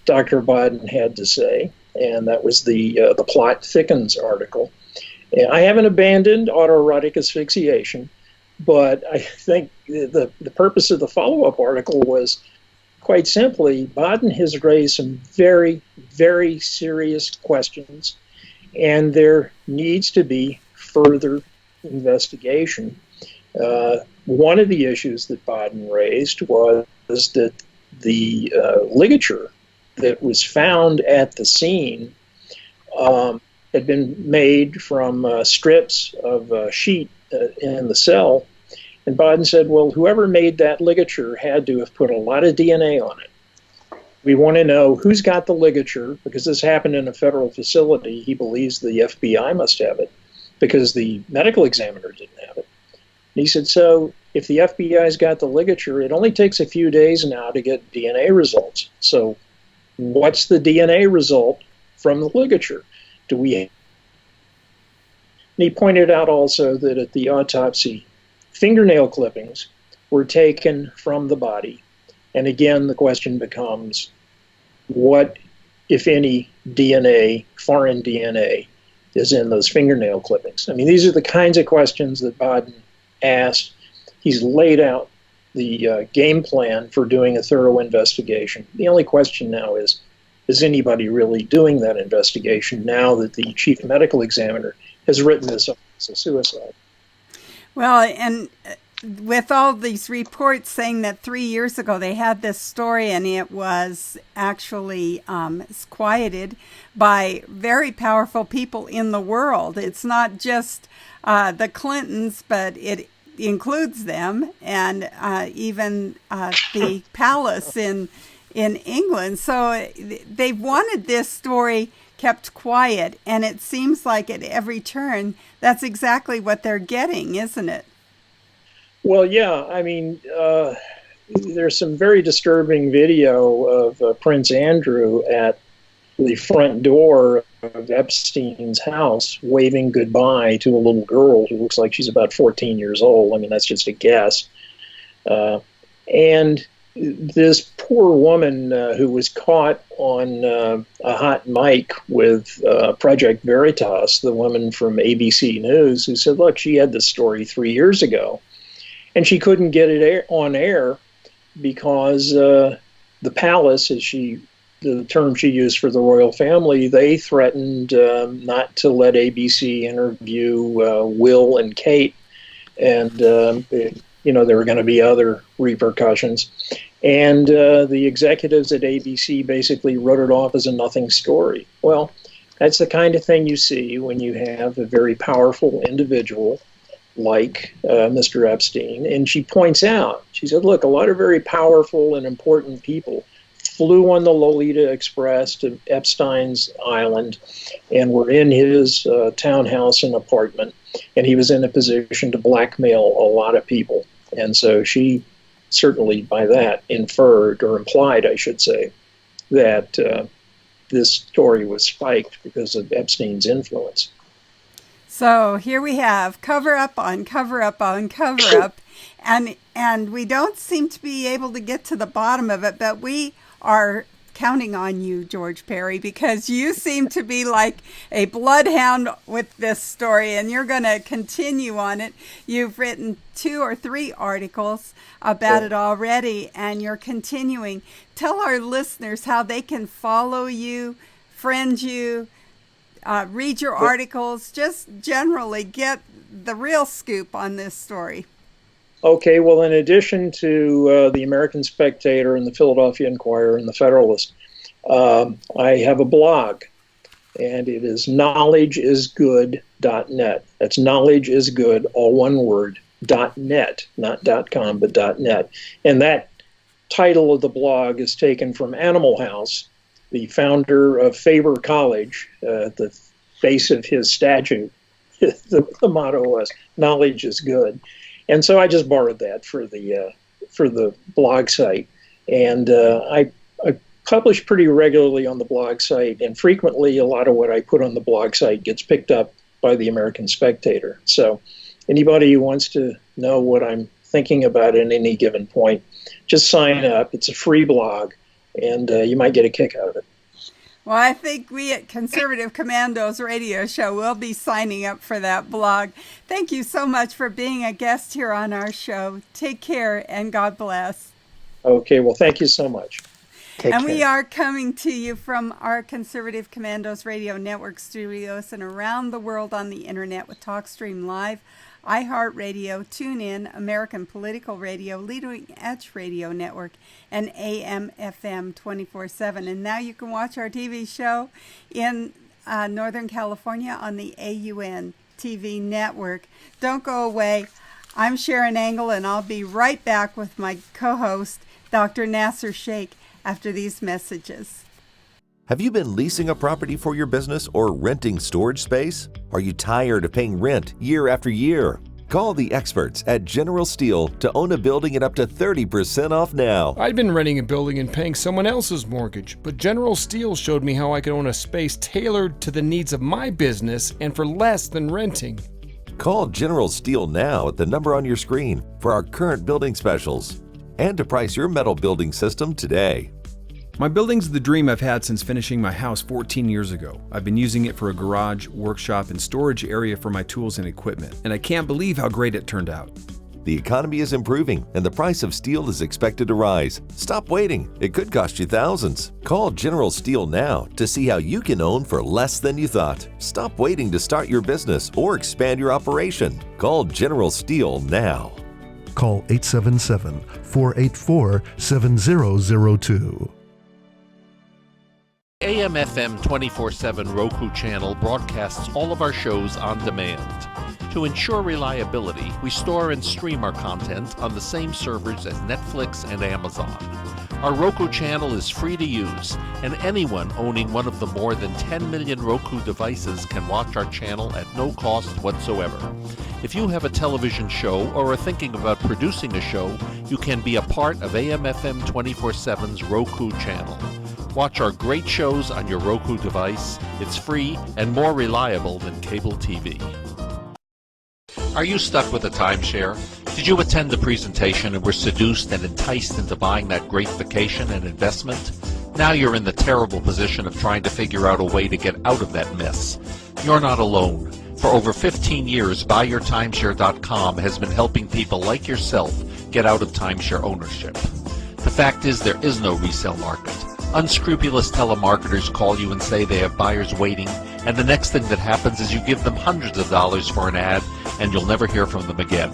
Dr. Baden had to say, and that was the plot thickens article. And I haven't abandoned autoerotic asphyxiation, but I think the purpose of the follow-up article was, quite simply, Baden has raised some very, very serious questions, and there needs to be further investigation. One of the issues that Baden raised was that the ligature that was found at the scene had been made from strips of sheet in the cell. And Baden said, well, whoever made that ligature had to have put a lot of DNA on it. We want to know who's got the ligature, because this happened in a federal facility. He believes the FBI must have it, because the medical examiner didn't have it. And he said, so if the FBI's got the ligature, it only takes a few days now to get DNA results. So what's the DNA result from the ligature? And he pointed out also that at the autopsy, fingernail clippings were taken from the body. And again, the question becomes, what, if any, DNA, foreign DNA, is in those fingernail clippings? I mean, these are the kinds of questions that Baden asked. He's laid out the game plan for doing a thorough investigation. The only question now is anybody really doing that investigation now that the chief medical examiner has written this up as a suicide? Well, and with all these reports saying that 3 years ago they had this story and it was actually quieted by very powerful people in the world. It's not just the Clintons, but it includes them, and even the palace in England. So they've wanted this story kept quiet, and it seems like at every turn, that's exactly what they're getting, isn't it? Well, yeah. I mean, there's some very disturbing video of Prince Andrew at the front door of Epstein's house waving goodbye to a little girl who looks like she's about 14 years old. I mean, that's just a guess. And this poor woman who was caught on a hot mic with Project Veritas, the woman from ABC News, who said, look, she had this story 3 years ago, and she couldn't get it on air because the palace, the term she used for the royal family, they threatened not to let ABC interview Will and Kate, and there were going to be other repercussions. And the executives at ABC basically wrote it off as a nothing story. Well, that's the kind of thing you see when you have a very powerful individual like Mr. Epstein. And she points out, she said, look, a lot of very powerful and important people flew on the Lolita Express to Epstein's Island and were in his townhouse and apartment, and he was in a position to blackmail a lot of people. And so she certainly by that inferred, or implied, I should say, that this story was spiked because of Epstein's influence. So here we have cover up on cover up on cover up, and we don't seem to be able to get to the bottom of it, but we are counting on you, George Parry, because you seem to be like a bloodhound with this story, and you're going to continue on it. You've written 2 or 3 articles about it already, and you're continuing. Tell our listeners how they can follow you, friend you, read your articles, just generally get the real scoop on this story. Okay, well, in addition to the American Spectator and the Philadelphia Inquirer and the Federalist, I have a blog, and it is knowledgeisgood.net. That's knowledgeisgood, all one word, .net, not .com, but .net. And that title of the blog is taken from Animal House, the founder of Faber College. At the base of his statue, the motto was, knowledge is good. And so I just borrowed that for the blog site, and I publish pretty regularly on the blog site, and frequently a lot of what I put on the blog site gets picked up by the American Spectator. So anybody who wants to know what I'm thinking about at any given point, just sign up. It's a free blog, and you might get a kick out of it. Well, I think we at Conservative Commandos Radio Show will be signing up for that blog. Thank you so much for being a guest here on our show. Take care, and God bless. Okay, well, thank you so much. Take care. We are coming to you from our Conservative Commandos Radio Network studios and around the world on the internet with TalkStream Live, iHeartRadio, TuneIn, American Political Radio, Leading Edge Radio Network, and AM/FM 24/7. And now you can watch our TV show in Northern California on the AUN TV network. Don't go away. I'm Sharron Angle, and I'll be right back with my co-host, Dr. Nasir Shaikh, after these messages. Have you been leasing a property for your business or renting storage space? Are you tired of paying rent year after year? Call the experts at General Steel to own a building at up to 30% off now. I'd been renting a building and paying someone else's mortgage, but General Steel showed me how I could own a space tailored to the needs of my business and for less than renting. Call General Steel now at the number on your screen for our current building specials and to price your metal building system today. My building's the dream I've had since finishing my house 14 years ago. I've been using it for a garage, workshop, and storage area for my tools and equipment, and I can't believe how great it turned out. The economy is improving and the price of steel is expected to rise. Stop waiting. It could cost you thousands. Call General Steel now to see how you can own for less than you thought. Stop waiting to start your business or expand your operation. Call General Steel now. Call 877-484-7002. AM/FM 24/7 Roku channel broadcasts all of our shows on demand. To ensure reliability, we store and stream our content on the same servers as Netflix and Amazon. Our Roku channel is free to use, and anyone owning one of the more than 10 million Roku devices can watch our channel at no cost whatsoever. If you have a television show or are thinking about producing a show, you can be a part of AM/FM 24/7's Roku channel. Watch our great shows on your Roku device. It's free and more reliable than cable TV. Are you stuck with a timeshare? Did you attend the presentation and were seduced and enticed into buying that great vacation and investment? Now you're in the terrible position of trying to figure out a way to get out of that mess. You're not alone. For over 15 years, BuyYourTimeshare.com has been helping people like yourself get out of timeshare ownership. The fact is, there is no resale market. Unscrupulous telemarketers call you and say they have buyers waiting, and the next thing that happens is you give them hundreds of dollars for an ad, and you'll never hear from them again.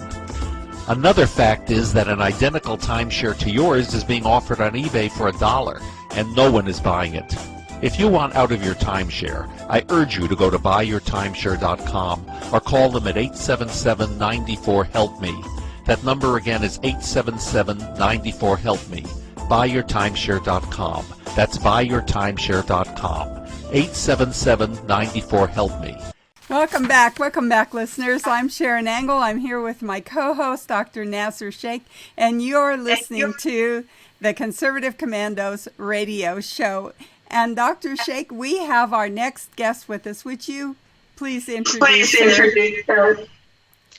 Another fact is that an identical timeshare to yours is being offered on eBay for $1, and no one is buying it. If you want out of your timeshare, I urge you to go to buyyourtimeshare.com or call them at 877-94-HELP-ME. That number again is 877-94-HELP-ME. Buyyourtimeshare.com. That's buyyourtimeshare.com. 877-94-HELP-ME. Welcome back, listeners. I'm Sharron Angle. I'm here with my co-host, Dr. Nasir Shaikh, and you're listening to the Conservative Commandos radio show. And Dr. Shaikh, we have our next guest with us. Would you please introduce her?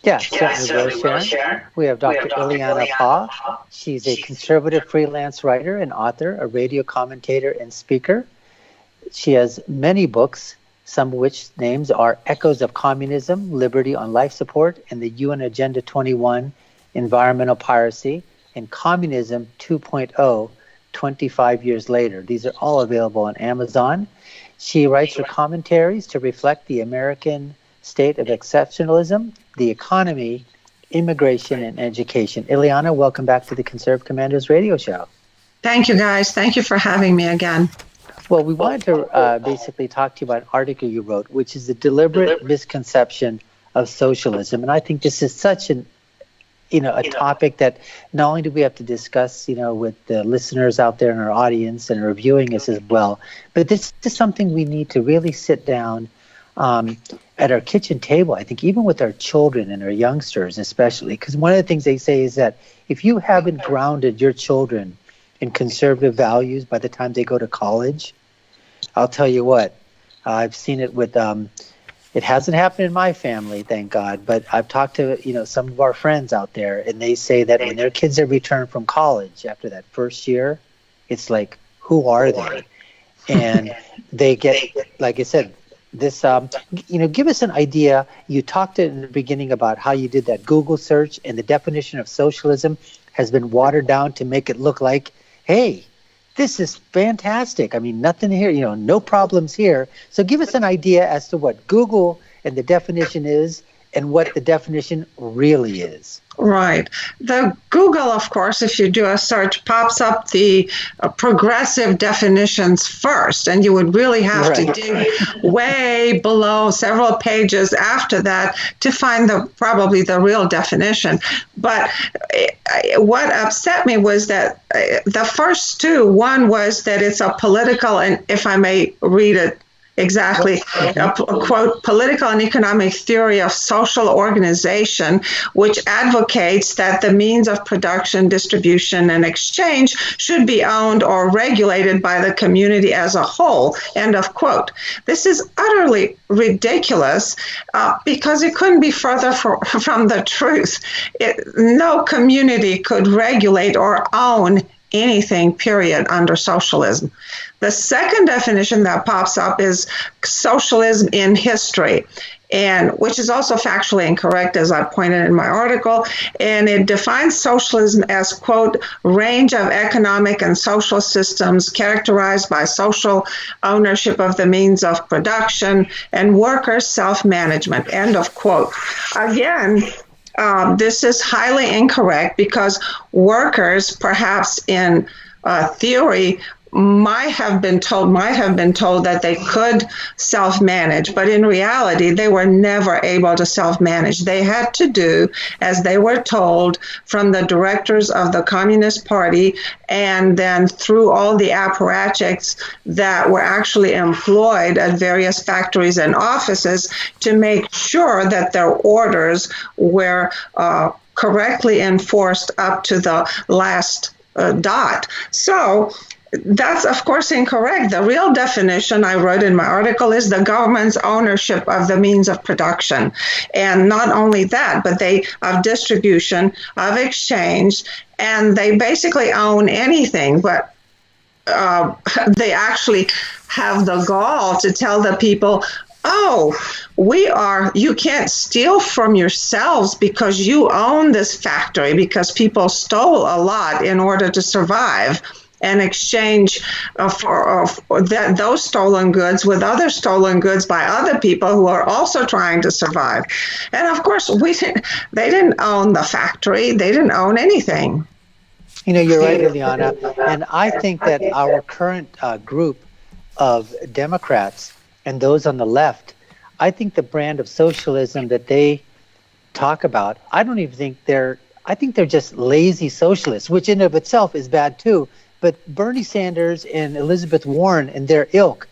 Yeah, certainly will, Sharron. We have Dr. Illeana Paugh. She's a conservative freelance writer and author, a radio commentator and speaker. She has many books, some of which names are Echoes of Communism, Liberty on Life Support, and the UN Agenda 21, Environmental Piracy, and Communism 2.0, 25 years later. These are all available on Amazon. She writes her commentaries to reflect the American state of exceptionalism, the economy, immigration, and education. Illeana, welcome back to the Conservative Commandos radio show. Thank you, guys. Thank you for having me again. Well, we wanted to basically talk to you about an article you wrote, which is the deliberate misconception of socialism. And I think this is such a topic that not only do we have to discuss, with the listeners out there in our audience and reviewing us as well, but this is something we need to really sit down at our kitchen table, I think, even with our children and our youngsters especially, because one of the things they say is that if you haven't grounded your children in conservative values by the time they go to college, I'll tell you what, I've seen it with, it hasn't happened in my family, thank God, but I've talked to, some of our friends out there, and they say that when their kids are returned from college after that first year, it's like, who are they? And they get, like I said, this, give us an idea. You talked in the beginning about how you did that Google search, and the definition of socialism has been watered down to make it look like, hey, this is fantastic. I mean, nothing here, no problems here. So give us an idea as to what Google and the definition is and what the definition really is. Right. The Google, of course, if you do a search, pops up the progressive definitions first, and you would really have to dig way below several pages after that to find probably the real definition. But what upset me was that the first two, one was that it's a political, and if I may read it exactly, a quote, political and economic theory of social organization, which advocates that the means of production, distribution, and exchange should be owned or regulated by the community as a whole, end of quote. This is utterly ridiculous because it couldn't be further from the truth. No community could regulate or own anything, period, under socialism. The second definition that pops up is socialism in history, and which is also factually incorrect, as I pointed in my article, and it defines socialism as, quote, range of economic and social systems characterized by social ownership of the means of production and workers' self-management, end of quote. Again, this is highly incorrect because workers, perhaps in theory, might have been told that they could self-manage, but in reality, they were never able to self-manage. They had to do as they were told from the directors of the Communist Party, and then through all the apparatchiks that were actually employed at various factories and offices to make sure that their orders were correctly enforced up to the last dot. So that's, of course, incorrect. The real definition I wrote in my article is the government's ownership of the means of production. And not only that, but of distribution, of exchange, and they basically own anything, but they actually have the gall to tell the people, you can't steal from yourselves because you own this factory, because people stole a lot in order to survive, and exchange those stolen goods with other stolen goods by other people who are also trying to survive. And of course, they didn't own the factory. They didn't own anything. You're right, Illeana. And I think that our current group of Democrats and those on the left, I think the brand of socialism that they talk about, I think they're just lazy socialists, which in of itself is bad too. But Bernie Sanders and Elizabeth Warren and their ilk,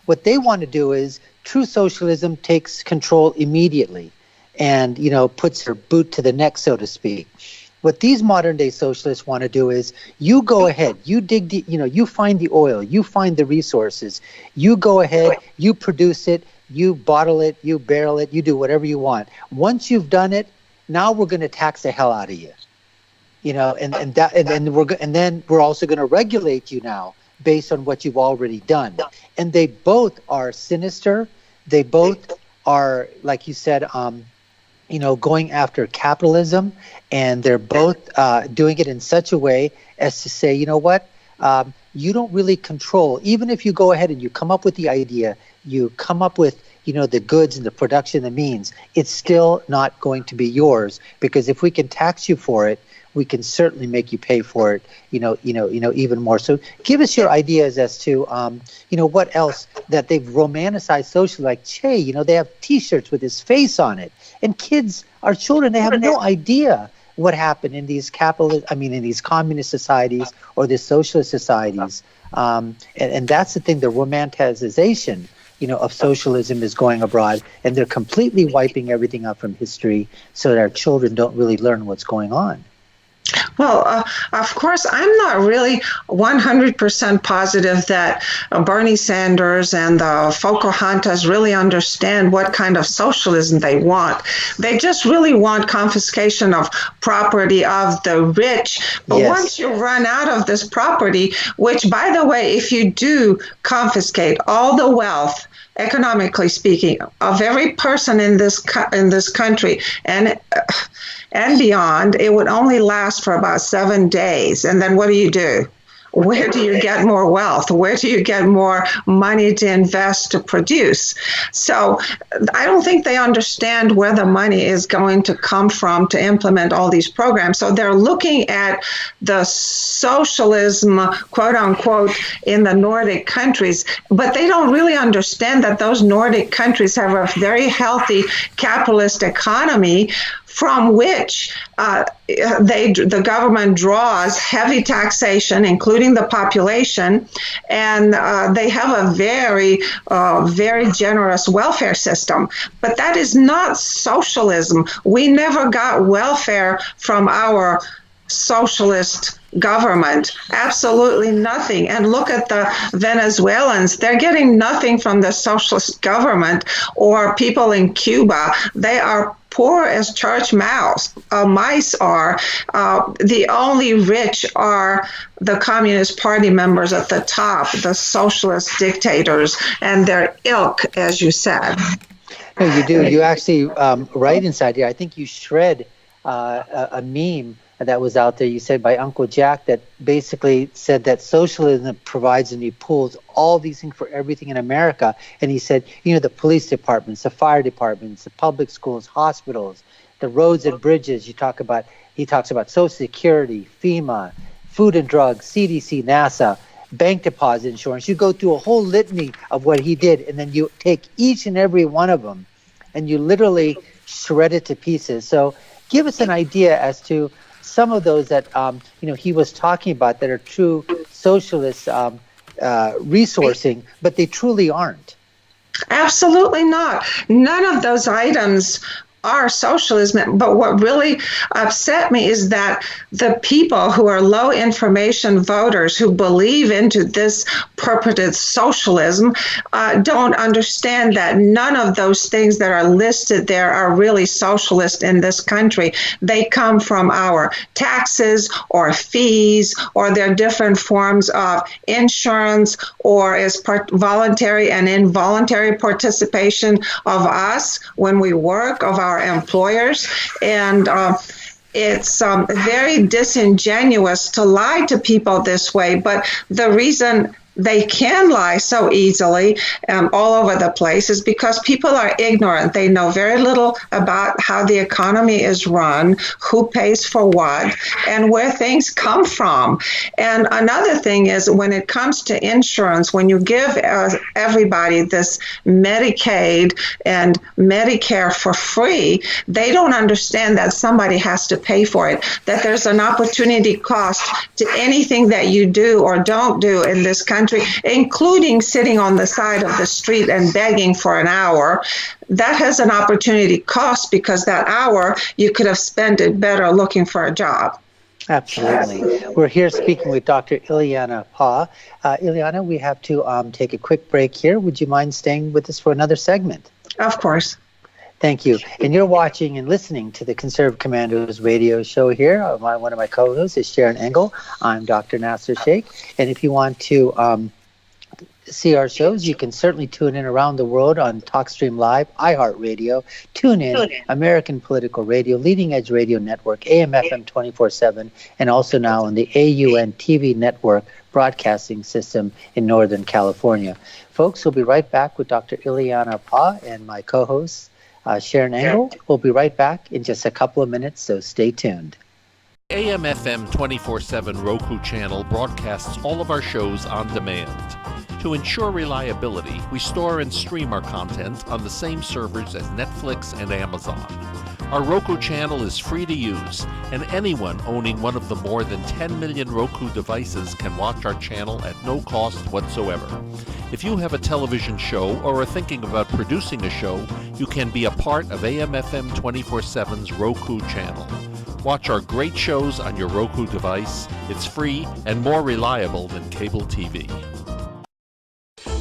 what they want to do is true socialism takes control immediately and, puts her boot to the neck, so to speak. What these modern day socialists want to do is you go ahead, you dig you find the oil, you find the resources, you go ahead, you produce it, you bottle it, you barrel it, you do whatever you want. Once you've done it, now we're going to tax the hell out of you. And then we're also going to regulate you now based on what you've already done. And they both are sinister. They both are, like you said, going after capitalism, and they're both doing it in such a way as to say, you know what, you don't really control. Even if you go ahead and you come up with the idea, you come up with the goods and the production, the means, it's still not going to be yours, because if we can tax you for it, we can certainly make you pay for it, even more. So give us your ideas as to, what else that they've romanticized socially, like Che, they have T-shirts with his face on it. And kids, our children, they have no idea what happened in these in these communist societies or the socialist societies. And that's the thing, the romanticization, of socialism is going abroad, and they're completely wiping everything out from history so that our children don't really learn what's going on. Well, of course, I'm not really 100% positive that Bernie Sanders and the Pocahontas really understand what kind of socialism they want. They just really want confiscation of property of the rich. But Yes. Once you run out of this property, which, by the way, if you do confiscate all the wealth, economically speaking, of every person in this country and beyond, it would only last for about 7 days. And then what do? Where do you get more wealth? Where do you get more money to invest to produce? So I don't think they understand where the money is going to come from to implement all these programs. So they're looking at the socialism, quote unquote, in the Nordic countries, but they don't really understand that those Nordic countries have a very healthy capitalist economy from which the government draws heavy taxation, including the population, and they have a very, very generous welfare system. But that is not socialism. We never got welfare from our socialist government, absolutely nothing. And look at the Venezuelans. They're getting nothing from the socialist government, or people in Cuba. They are poor as church mice are. The only rich are the Communist Party members at the top, the socialist dictators, and their ilk, as you said. No, you do. You actually write inside here. I think you shred a meme that was out there, you said, by Uncle Jack, that basically said that socialism provides, and he pulls all these things for everything in America. And he said, the police departments, the fire departments, the public schools, hospitals, the roads and bridges. He talks about Social Security, FEMA, Food and Drugs, CDC, NASA. bank deposit insurance. You go through a whole litany of what he did, and then you take each and every one of them and you literally shred it to pieces. So give us an idea as to some of those that he was talking about that are true socialist resourcing, but they truly aren't. Absolutely not. None of those items are socialism. But what really upset me is that the people who are low information voters who believe into this purported socialism don't understand that none of those things that are listed there are really socialist in this country. They come from our taxes or fees, or their different forms of insurance, or as voluntary and involuntary participation of us when we work, of our employers. And it's very disingenuous to lie to people this way. But the reason they can lie so easily all over the place is because people are ignorant. They know very little about how the economy is run, who pays for what, and where things come from. And another thing is, when it comes to insurance, when you give everybody this Medicaid and Medicare for free, they don't understand that somebody has to pay for it, that there's an opportunity cost to anything that you do or don't do in this country, including sitting on the side of the street and begging for an hour. That has an opportunity cost, because that hour you could have spent it better looking for a job. Absolutely. We're here speaking with Dr. Illeana Paugh. Illeana, we have to take a quick break here. Would you mind staying with us for another segment? Of course. Thank you. And you're watching and listening to the Conservative Commandos radio show here. One of my co-hosts is Sharron Engel. I'm Dr. Nasir Shaikh. And if you want to see our shows, you can certainly tune in around the world on TalkStream Live, iHeartRadio, TuneIn, American Political Radio, Leading Edge Radio Network, AM/FM 24/7, and also now on the AUN TV network broadcasting system in Northern California. Folks, we'll be right back with Dr. Illeana Paugh and my co-host, Sharron Engel. We'll be right back in just a couple of minutes, so stay tuned. AM/FM 24/7 Roku channel broadcasts all of our shows on demand. To ensure reliability, we store and stream our content on the same servers as Netflix and Amazon. Our Roku channel is free to use, and anyone owning one of the more than 10 million Roku devices can watch our channel at no cost whatsoever. If you have a television show or are thinking about producing a show, you can be a part of AM/FM 24/7's Roku channel. Watch our great shows on your Roku device. It's free and more reliable than cable TV.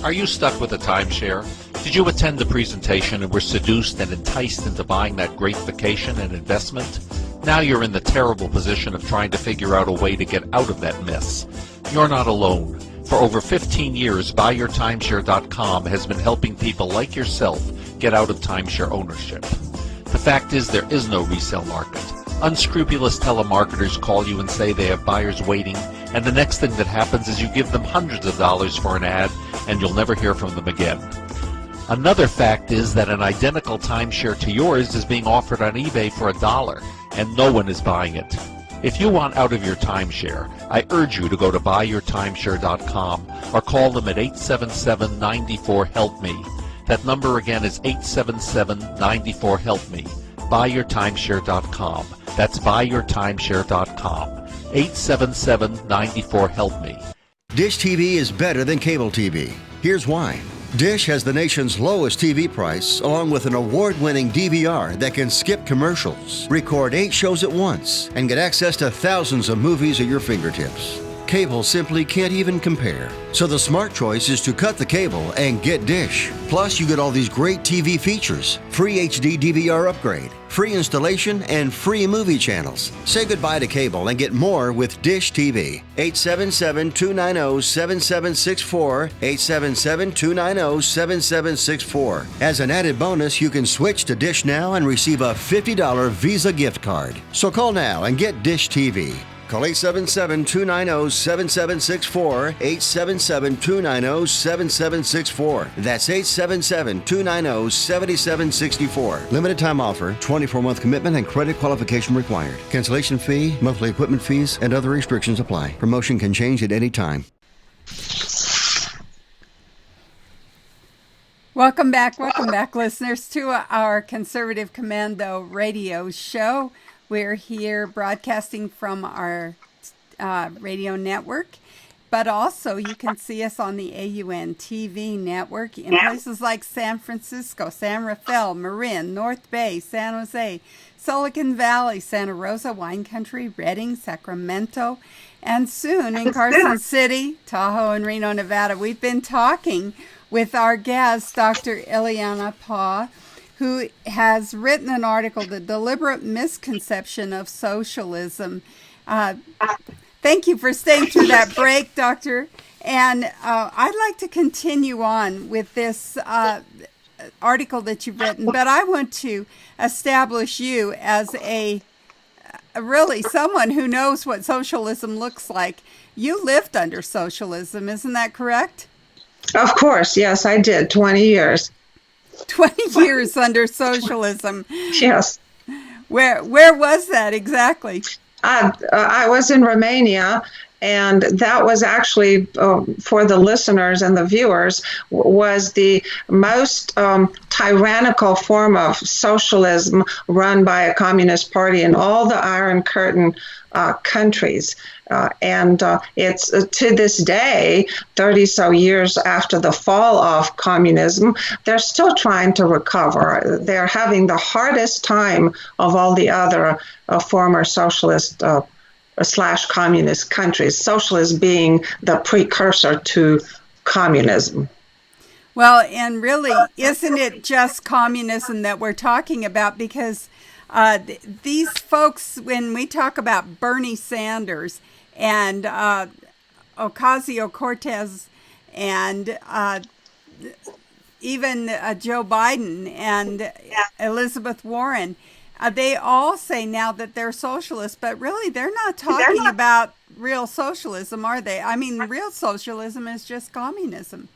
Are you stuck with a timeshare? Did you attend the presentation and were seduced and enticed into buying that great vacation and investment? Now you're in the terrible position of trying to figure out a way to get out of that mess. You're not alone. For over 15 years, BuyYourTimeshare.com has been helping people like yourself get out of timeshare ownership. The fact is, there is no resale market. Unscrupulous telemarketers call you and say they have buyers waiting, and the next thing that happens is you give them hundreds of dollars for an ad, and you'll never hear from them again. Another fact is that an identical timeshare to yours is being offered on eBay for $1, and no one is buying it. If you want out of your timeshare, I urge you to go to buyyourtimeshare.com or call them at 877-94-HELP-ME. That number again is 877-94-HELP-ME. Buyyourtimeshare.com. That's buyyourtimeshare.com. 877-94-HELP-ME. Dish TV is better than cable TV. Here's why. Dish has the nation's lowest TV price, along with an award-winning DVR that can skip commercials, record 8 shows at once, and get access to thousands of movies at your fingertips. Cable simply can't even compare. So the smart choice is to cut the cable and get Dish. Plus, you get all these great TV features, free HD DVR upgrade, free installation, and free movie channels. Say goodbye to cable and get more with Dish TV. 877-290-7764, 877-290-7764. As an added bonus, you can switch to Dish now and receive a $50 Visa gift card. So call now and get Dish TV. Call 877-290-7764, 877-290-7764. That's 877-290-7764. Limited time offer, 24-month commitment and credit qualification required. Cancellation fee, monthly equipment fees, and other restrictions apply. Promotion can change at any time. Welcome back, listeners, to our Conservative Commando radio show. We're here broadcasting from our radio network, but also you can see us on the AUN TV network in places like San Francisco, San Rafael, Marin, North Bay, San Jose, Silicon Valley, Santa Rosa, Wine Country, Redding, Sacramento, and soon in Carson City, Tahoe, and Reno, Nevada. We've been talking with our guest, Dr. Illeana Paugh, who has written an article, The Deliberate Misconception of Socialism. Thank you for staying through that break, Doctor. And I'd like to continue on with this article that you've written, but I want to establish you as really someone who knows what socialism looks like. You lived under socialism, isn't that correct? Of course, yes, I did. 20 years. 20 years under socialism. Yes. Where was that exactly? I was in Romania, and that was actually, for the listeners and the viewers, was the most tyrannical form of socialism run by a communist party in all the Iron Curtain countries. And it's to this day, 30 so years after the fall of communism, they're still trying to recover. They're having the hardest time of all the other former socialist / communist countries, socialism being the precursor to communism. Well, and really, isn't it just communism that we're talking about? Because these folks, when we talk about Bernie Sanders and Ocasio-Cortez and even Joe Biden and Elizabeth Warren, they all say now that they're socialists, but really they're not talking about real socialism, are they? I mean, real socialism is just communism.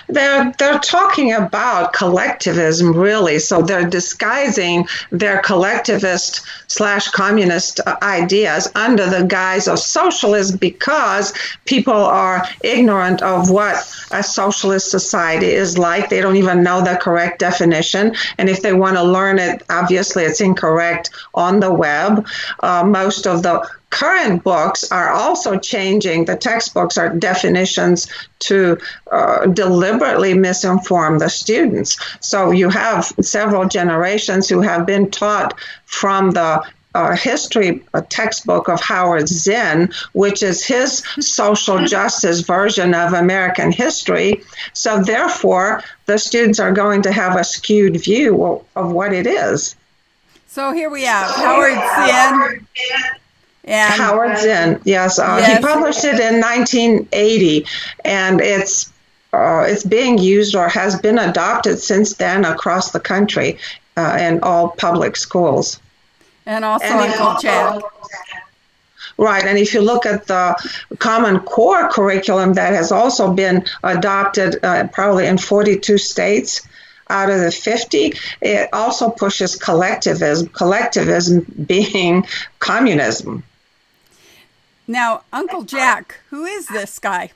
They're talking about collectivism, really. So they're disguising their collectivist / communist ideas under the guise of socialism because people are ignorant of what a socialist society is like. They don't even know the correct definition. And if they want to learn it, obviously it's incorrect on the web. Most of the current books are also changing. The textbooks are definitions to deliberately misinform the students. So you have several generations who have been taught from the history textbook of Howard Zinn, which is his social justice version of American history. So therefore, the students are going to have a skewed view of what it is. So here we have Howard Zinn. And Howard Zinn, yes. He published it in 1980, and it's being used or has been adopted since then across the country in all public schools. And also Uncle Jack. Right, and if you look at the Common Core curriculum that has also been adopted probably in 42 states out of the 50, it also pushes collectivism being communism. Now, Uncle Jack, who is this guy?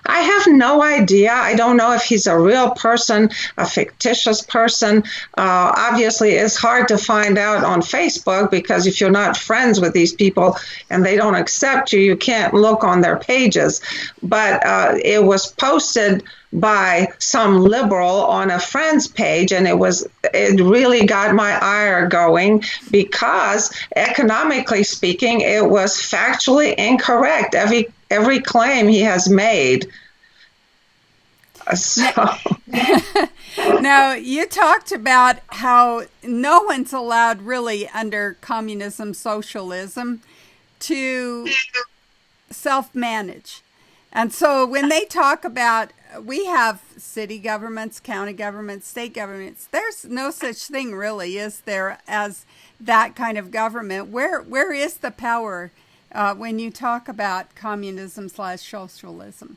I have no idea. I don't know if he's a real person, a fictitious person. Obviously, it's hard to find out on Facebook because if you're not friends with these people and they don't accept you, you can't look on their pages. But it was posted by some liberal on a friend's page, and it really got my ire going because economically speaking, it was factually incorrect. Every claim he has made. Now, you talked about how no one's allowed really under communism, socialism, to self-manage. And so when they talk about, we have city governments, county governments, state governments, there's no such thing really, is there, as that kind of government? Where is the power when you talk about communism / socialism?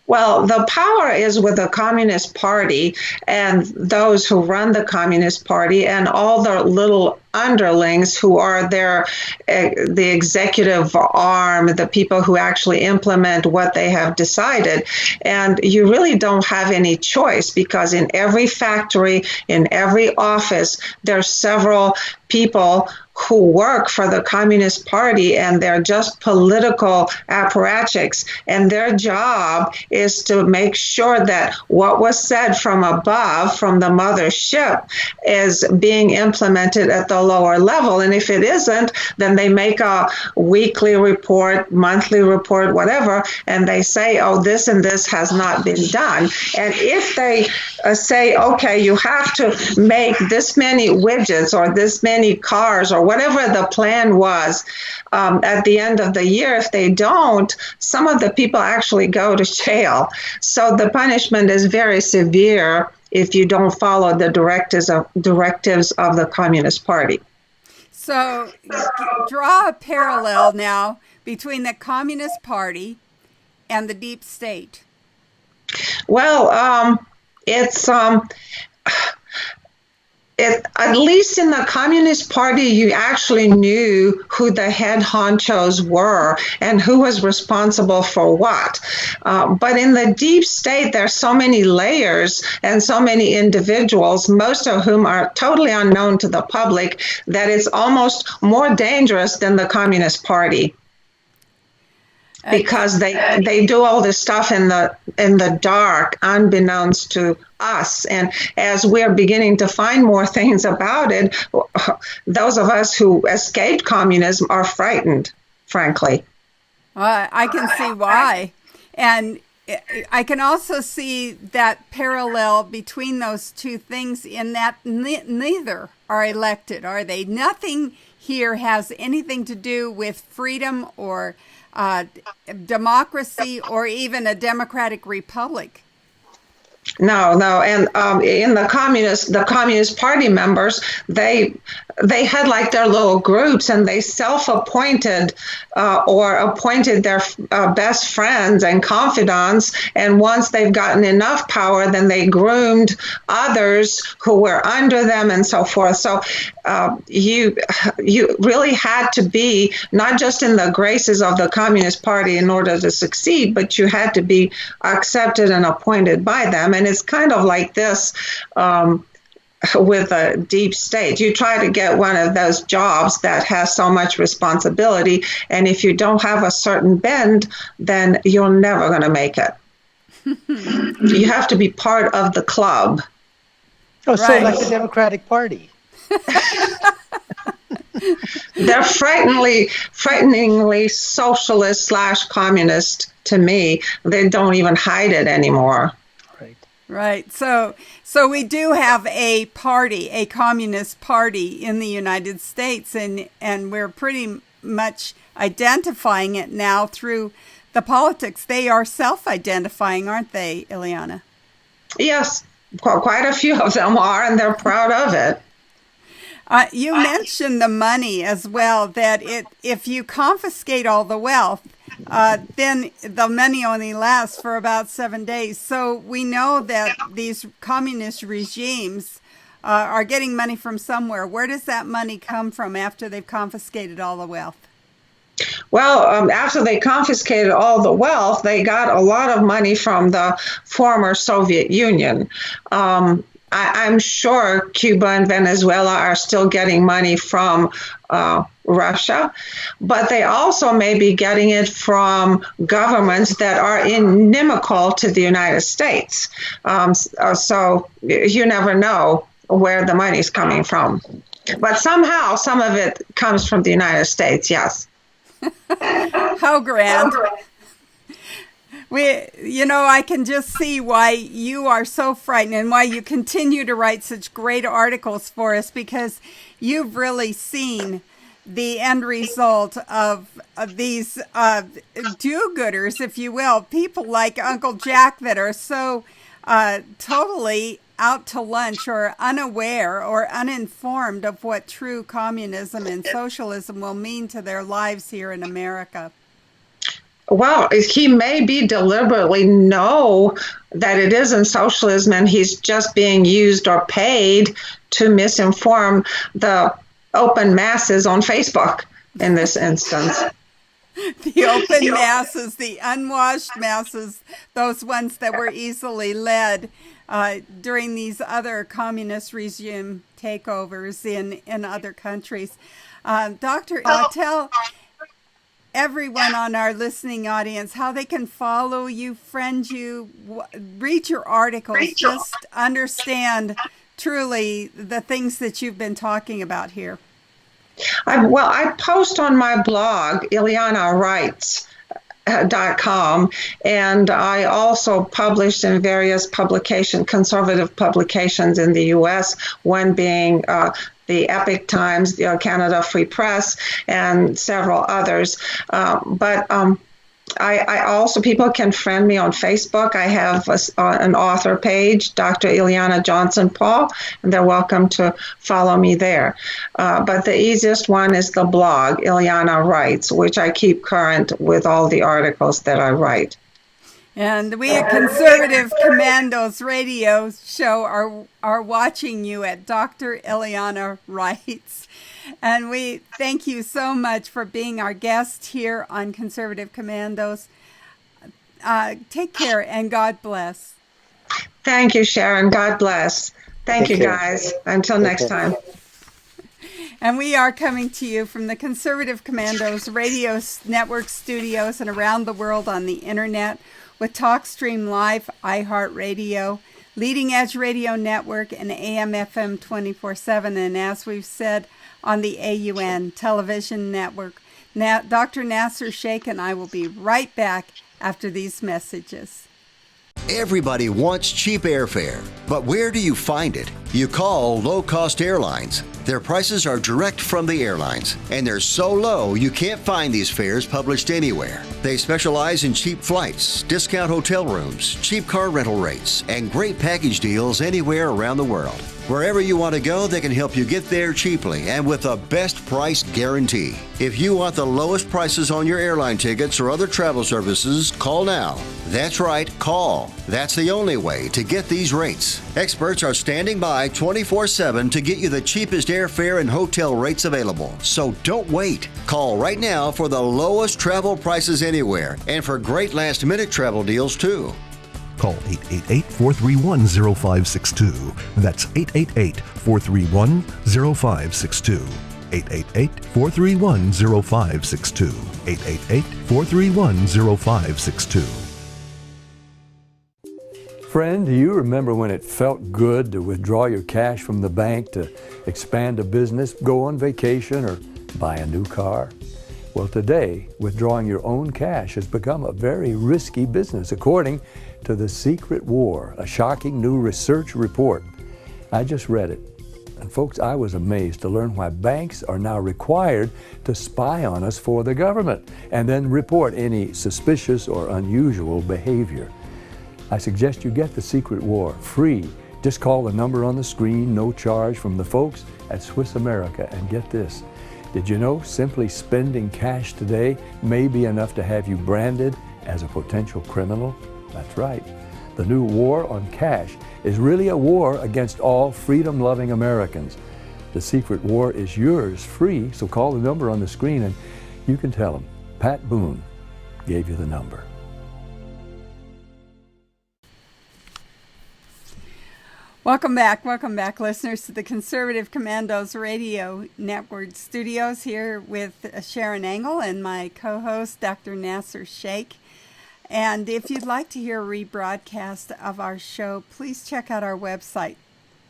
Well, the power is with the Communist Party and those who run the Communist Party and all the little underlings who are the executive arm, the people who actually implement what they have decided. And you really don't have any choice because in every factory, in every office, there's several people who work for the Communist Party, and they're just political apparatchiks, and their job is to make sure that what was said from above, from the mothership, is being implemented at the lower level. And if it isn't, then they make a weekly report, monthly report, whatever, and they say, oh, this and this has not been done. And if they say, okay, you have to make this many widgets or this many cars or whatever the plan was at the end of the year, if they don't, some of the people actually go to jail. So the punishment is very severe if you don't follow the directives of the Communist Party. So draw a parallel now between the Communist Party and the deep state. Well, at least in the Communist Party, you actually knew who the head honchos were and who was responsible for what. But in the deep state, there's so many layers and so many individuals, most of whom are totally unknown to the public, that it's almost more dangerous than the Communist Party. Because they do all this stuff in the dark, unbeknownst to us. And as we're beginning to find more things about it, those of us who escaped communism are frightened, frankly. I can see why. And I can also see that parallel between those two things in that neither are elected, are they? Nothing here has anything to do with freedom or democracy or even a democratic republic. No, and in the Communist Party members, they had like their little groups, and they self-appointed or appointed their best friends and confidants. And once they've gotten enough power, then they groomed others who were under them and so forth. So you really had to be not just in the graces of the Communist Party in order to succeed, but you had to be accepted and appointed by them. And it's kind of like this with a deep state. You try to get one of those jobs that has so much responsibility, and if you don't have a certain bend, then you're never going to make it. You have to be part of the club. Oh, so right. Like the Democratic Party. They're frighteningly socialist / communist to me. They don't even hide it anymore. Right. So we do have a party, a communist party in the United States, and we're pretty much identifying it now through the politics. They are self-identifying, aren't they, Illeana? Yes, quite a few of them are, and they're proud of it. You mentioned the money as well, that if you confiscate all the wealth, then the money only lasts for about 7 days. So we know that these communist regimes are getting money from somewhere. Where does that money come from after they've confiscated all the wealth? Well, after they confiscated all the wealth, they got a lot of money from the former Soviet Union. I'm sure Cuba and Venezuela are still getting money from Russia, but they also may be getting it from governments that are inimical to the United States. So you never know where the money's coming from. But somehow some of it comes from the United States, yes. How grand. I can just see why you are so frightened and why you continue to write such great articles for us, because you've really seen the end result of these do-gooders, if you will, people like Uncle Jack that are so totally out to lunch or unaware or uninformed of what true communism and socialism will mean to their lives here in America. Well, he may be deliberately know that it isn't socialism and he's just being used or paid to misinform the open masses on Facebook in this instance. The open masses, the unwashed masses, those ones that were easily led during these other communist regime takeovers in other countries. Doctor, tell everyone on our listening audience how they can follow you, friend you, read your articles, just understand truly the things that you've been talking about here. I post on my blog, IleanaWrites.com, and I also published in various conservative publications in the U.S., one being the Epic Times, the Canada Free Press, and several others. I also, people can friend me on Facebook. I have an author page, Dr. Illeana Johnson Paugh, and they're welcome to follow me there. But the easiest one is the blog, Illeana Writes, which I keep current with all the articles that I write. And we at Conservative Commandos radio show are watching you at Dr. Illeana Writes. And we thank you so much for being our guest here on Conservative Commandos. Take care and God bless. Thank you, Sharron. God bless. Thank you, guys. Until next time. And we are coming to you from the Conservative Commandos radio network studios and around the world on the internet with TalkStream Live, iHeartRadio, Leading Edge Radio Network, and AM/FM 24/7. And as we've said, on the AUN television network. Now, Dr. Nasir, Shaikh, and I will be right back after these messages. Everybody wants cheap airfare, but where do you find it? You call low-cost airlines. Their prices are direct from the airlines, and they're so low you can't find these fares published anywhere. They specialize in cheap flights, discount hotel rooms, cheap car rental rates, and great package deals anywhere around the world. Wherever you want to go, they can help you get there cheaply and with a best price guarantee. If you want the lowest prices on your airline tickets or other travel services, call now. That's right, call. That's the only way to get these rates. Experts are standing by 24/7 to get you the cheapest airfare and hotel rates available. So don't wait. Call right now for the lowest travel prices anywhere and for great last-minute travel deals too. Call 888-431-0562. That's 888-431-0562. 888-431-0562. 888-431-0562. Friend, do you remember when it felt good to withdraw your cash from the bank to expand a business, go on vacation, or buy a new car? Well, today, withdrawing your own cash has become a very risky business, according to The Secret War, a shocking new research report. I just read it. And folks, I was amazed to learn why banks are now required to spy on us for the government and then report any suspicious or unusual behavior. I suggest you get The Secret War free. Just call the number on the screen, no charge, from the folks at Swiss America. And get this, did you know simply spending cash today may be enough to have you branded as a potential criminal? That's right. The new war on cash is really a war against all freedom-loving Americans. The Secret War is yours free, so call the number on the screen and you can tell them Pat Boone gave you the number. Welcome back, listeners, to the Conservative Commandos Radio Network studios here with Sharron Engel and my co-host, Dr. Nasir Shaikh. And if you'd like to hear a rebroadcast of our show, please check out our website,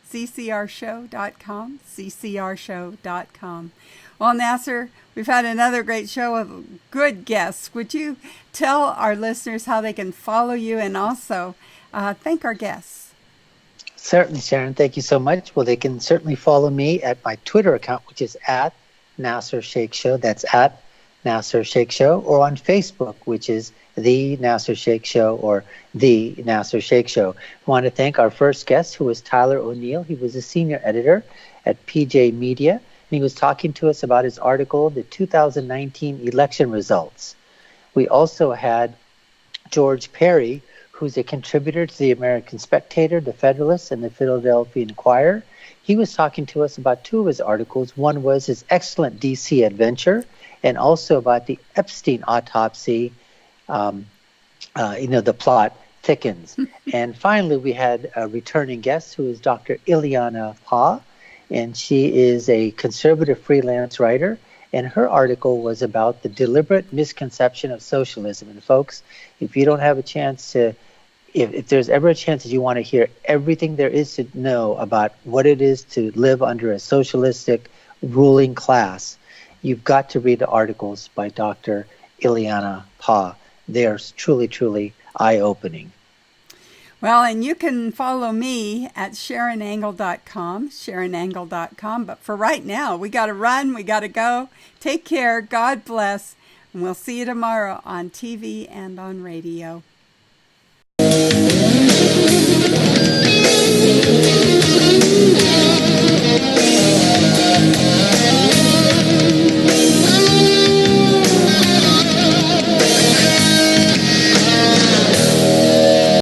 ccrshow.com, ccrshow.com. Well, Nasir, we've had another great show of good guests. Would you tell our listeners how they can follow you and also thank our guests? Certainly, Sharron. Thank you so much. Well, they can certainly follow me at my Twitter account, which is at Nasir Shaikh Show. That's at Nasir Shaikh Show. Or on Facebook, which is The Nasir Shaikh Show or The Nasir Shaikh Show. I want to thank our first guest, who was Tyler O'Neill. He was a senior editor at PJ Media, and he was talking to us about his article, The 2019 Election Results. We also had George Parry, who's a contributor to the American Spectator, the Federalist, and the Philadelphia Inquirer. He was talking to us about two of his articles. One was his excellent DC adventure, and also about the Epstein autopsy. The plot thickens. And finally, we had a returning guest who is Dr. Illeana Paugh, and she is a conservative freelance writer. And her article was about the deliberate misconception of socialism. And folks, if you don't have a chance to, if there's ever a chance that you want to hear everything there is to know about what it is to live under a socialistic ruling class, you've got to read the articles by Dr. Illeana Paugh. They are truly, truly eye-opening. Well, and you can follow me at SharronAngle.com, SharronAngle.com. But for right now, we got to run, we got to go. Take care, God bless, and we'll see you tomorrow on TV and on radio.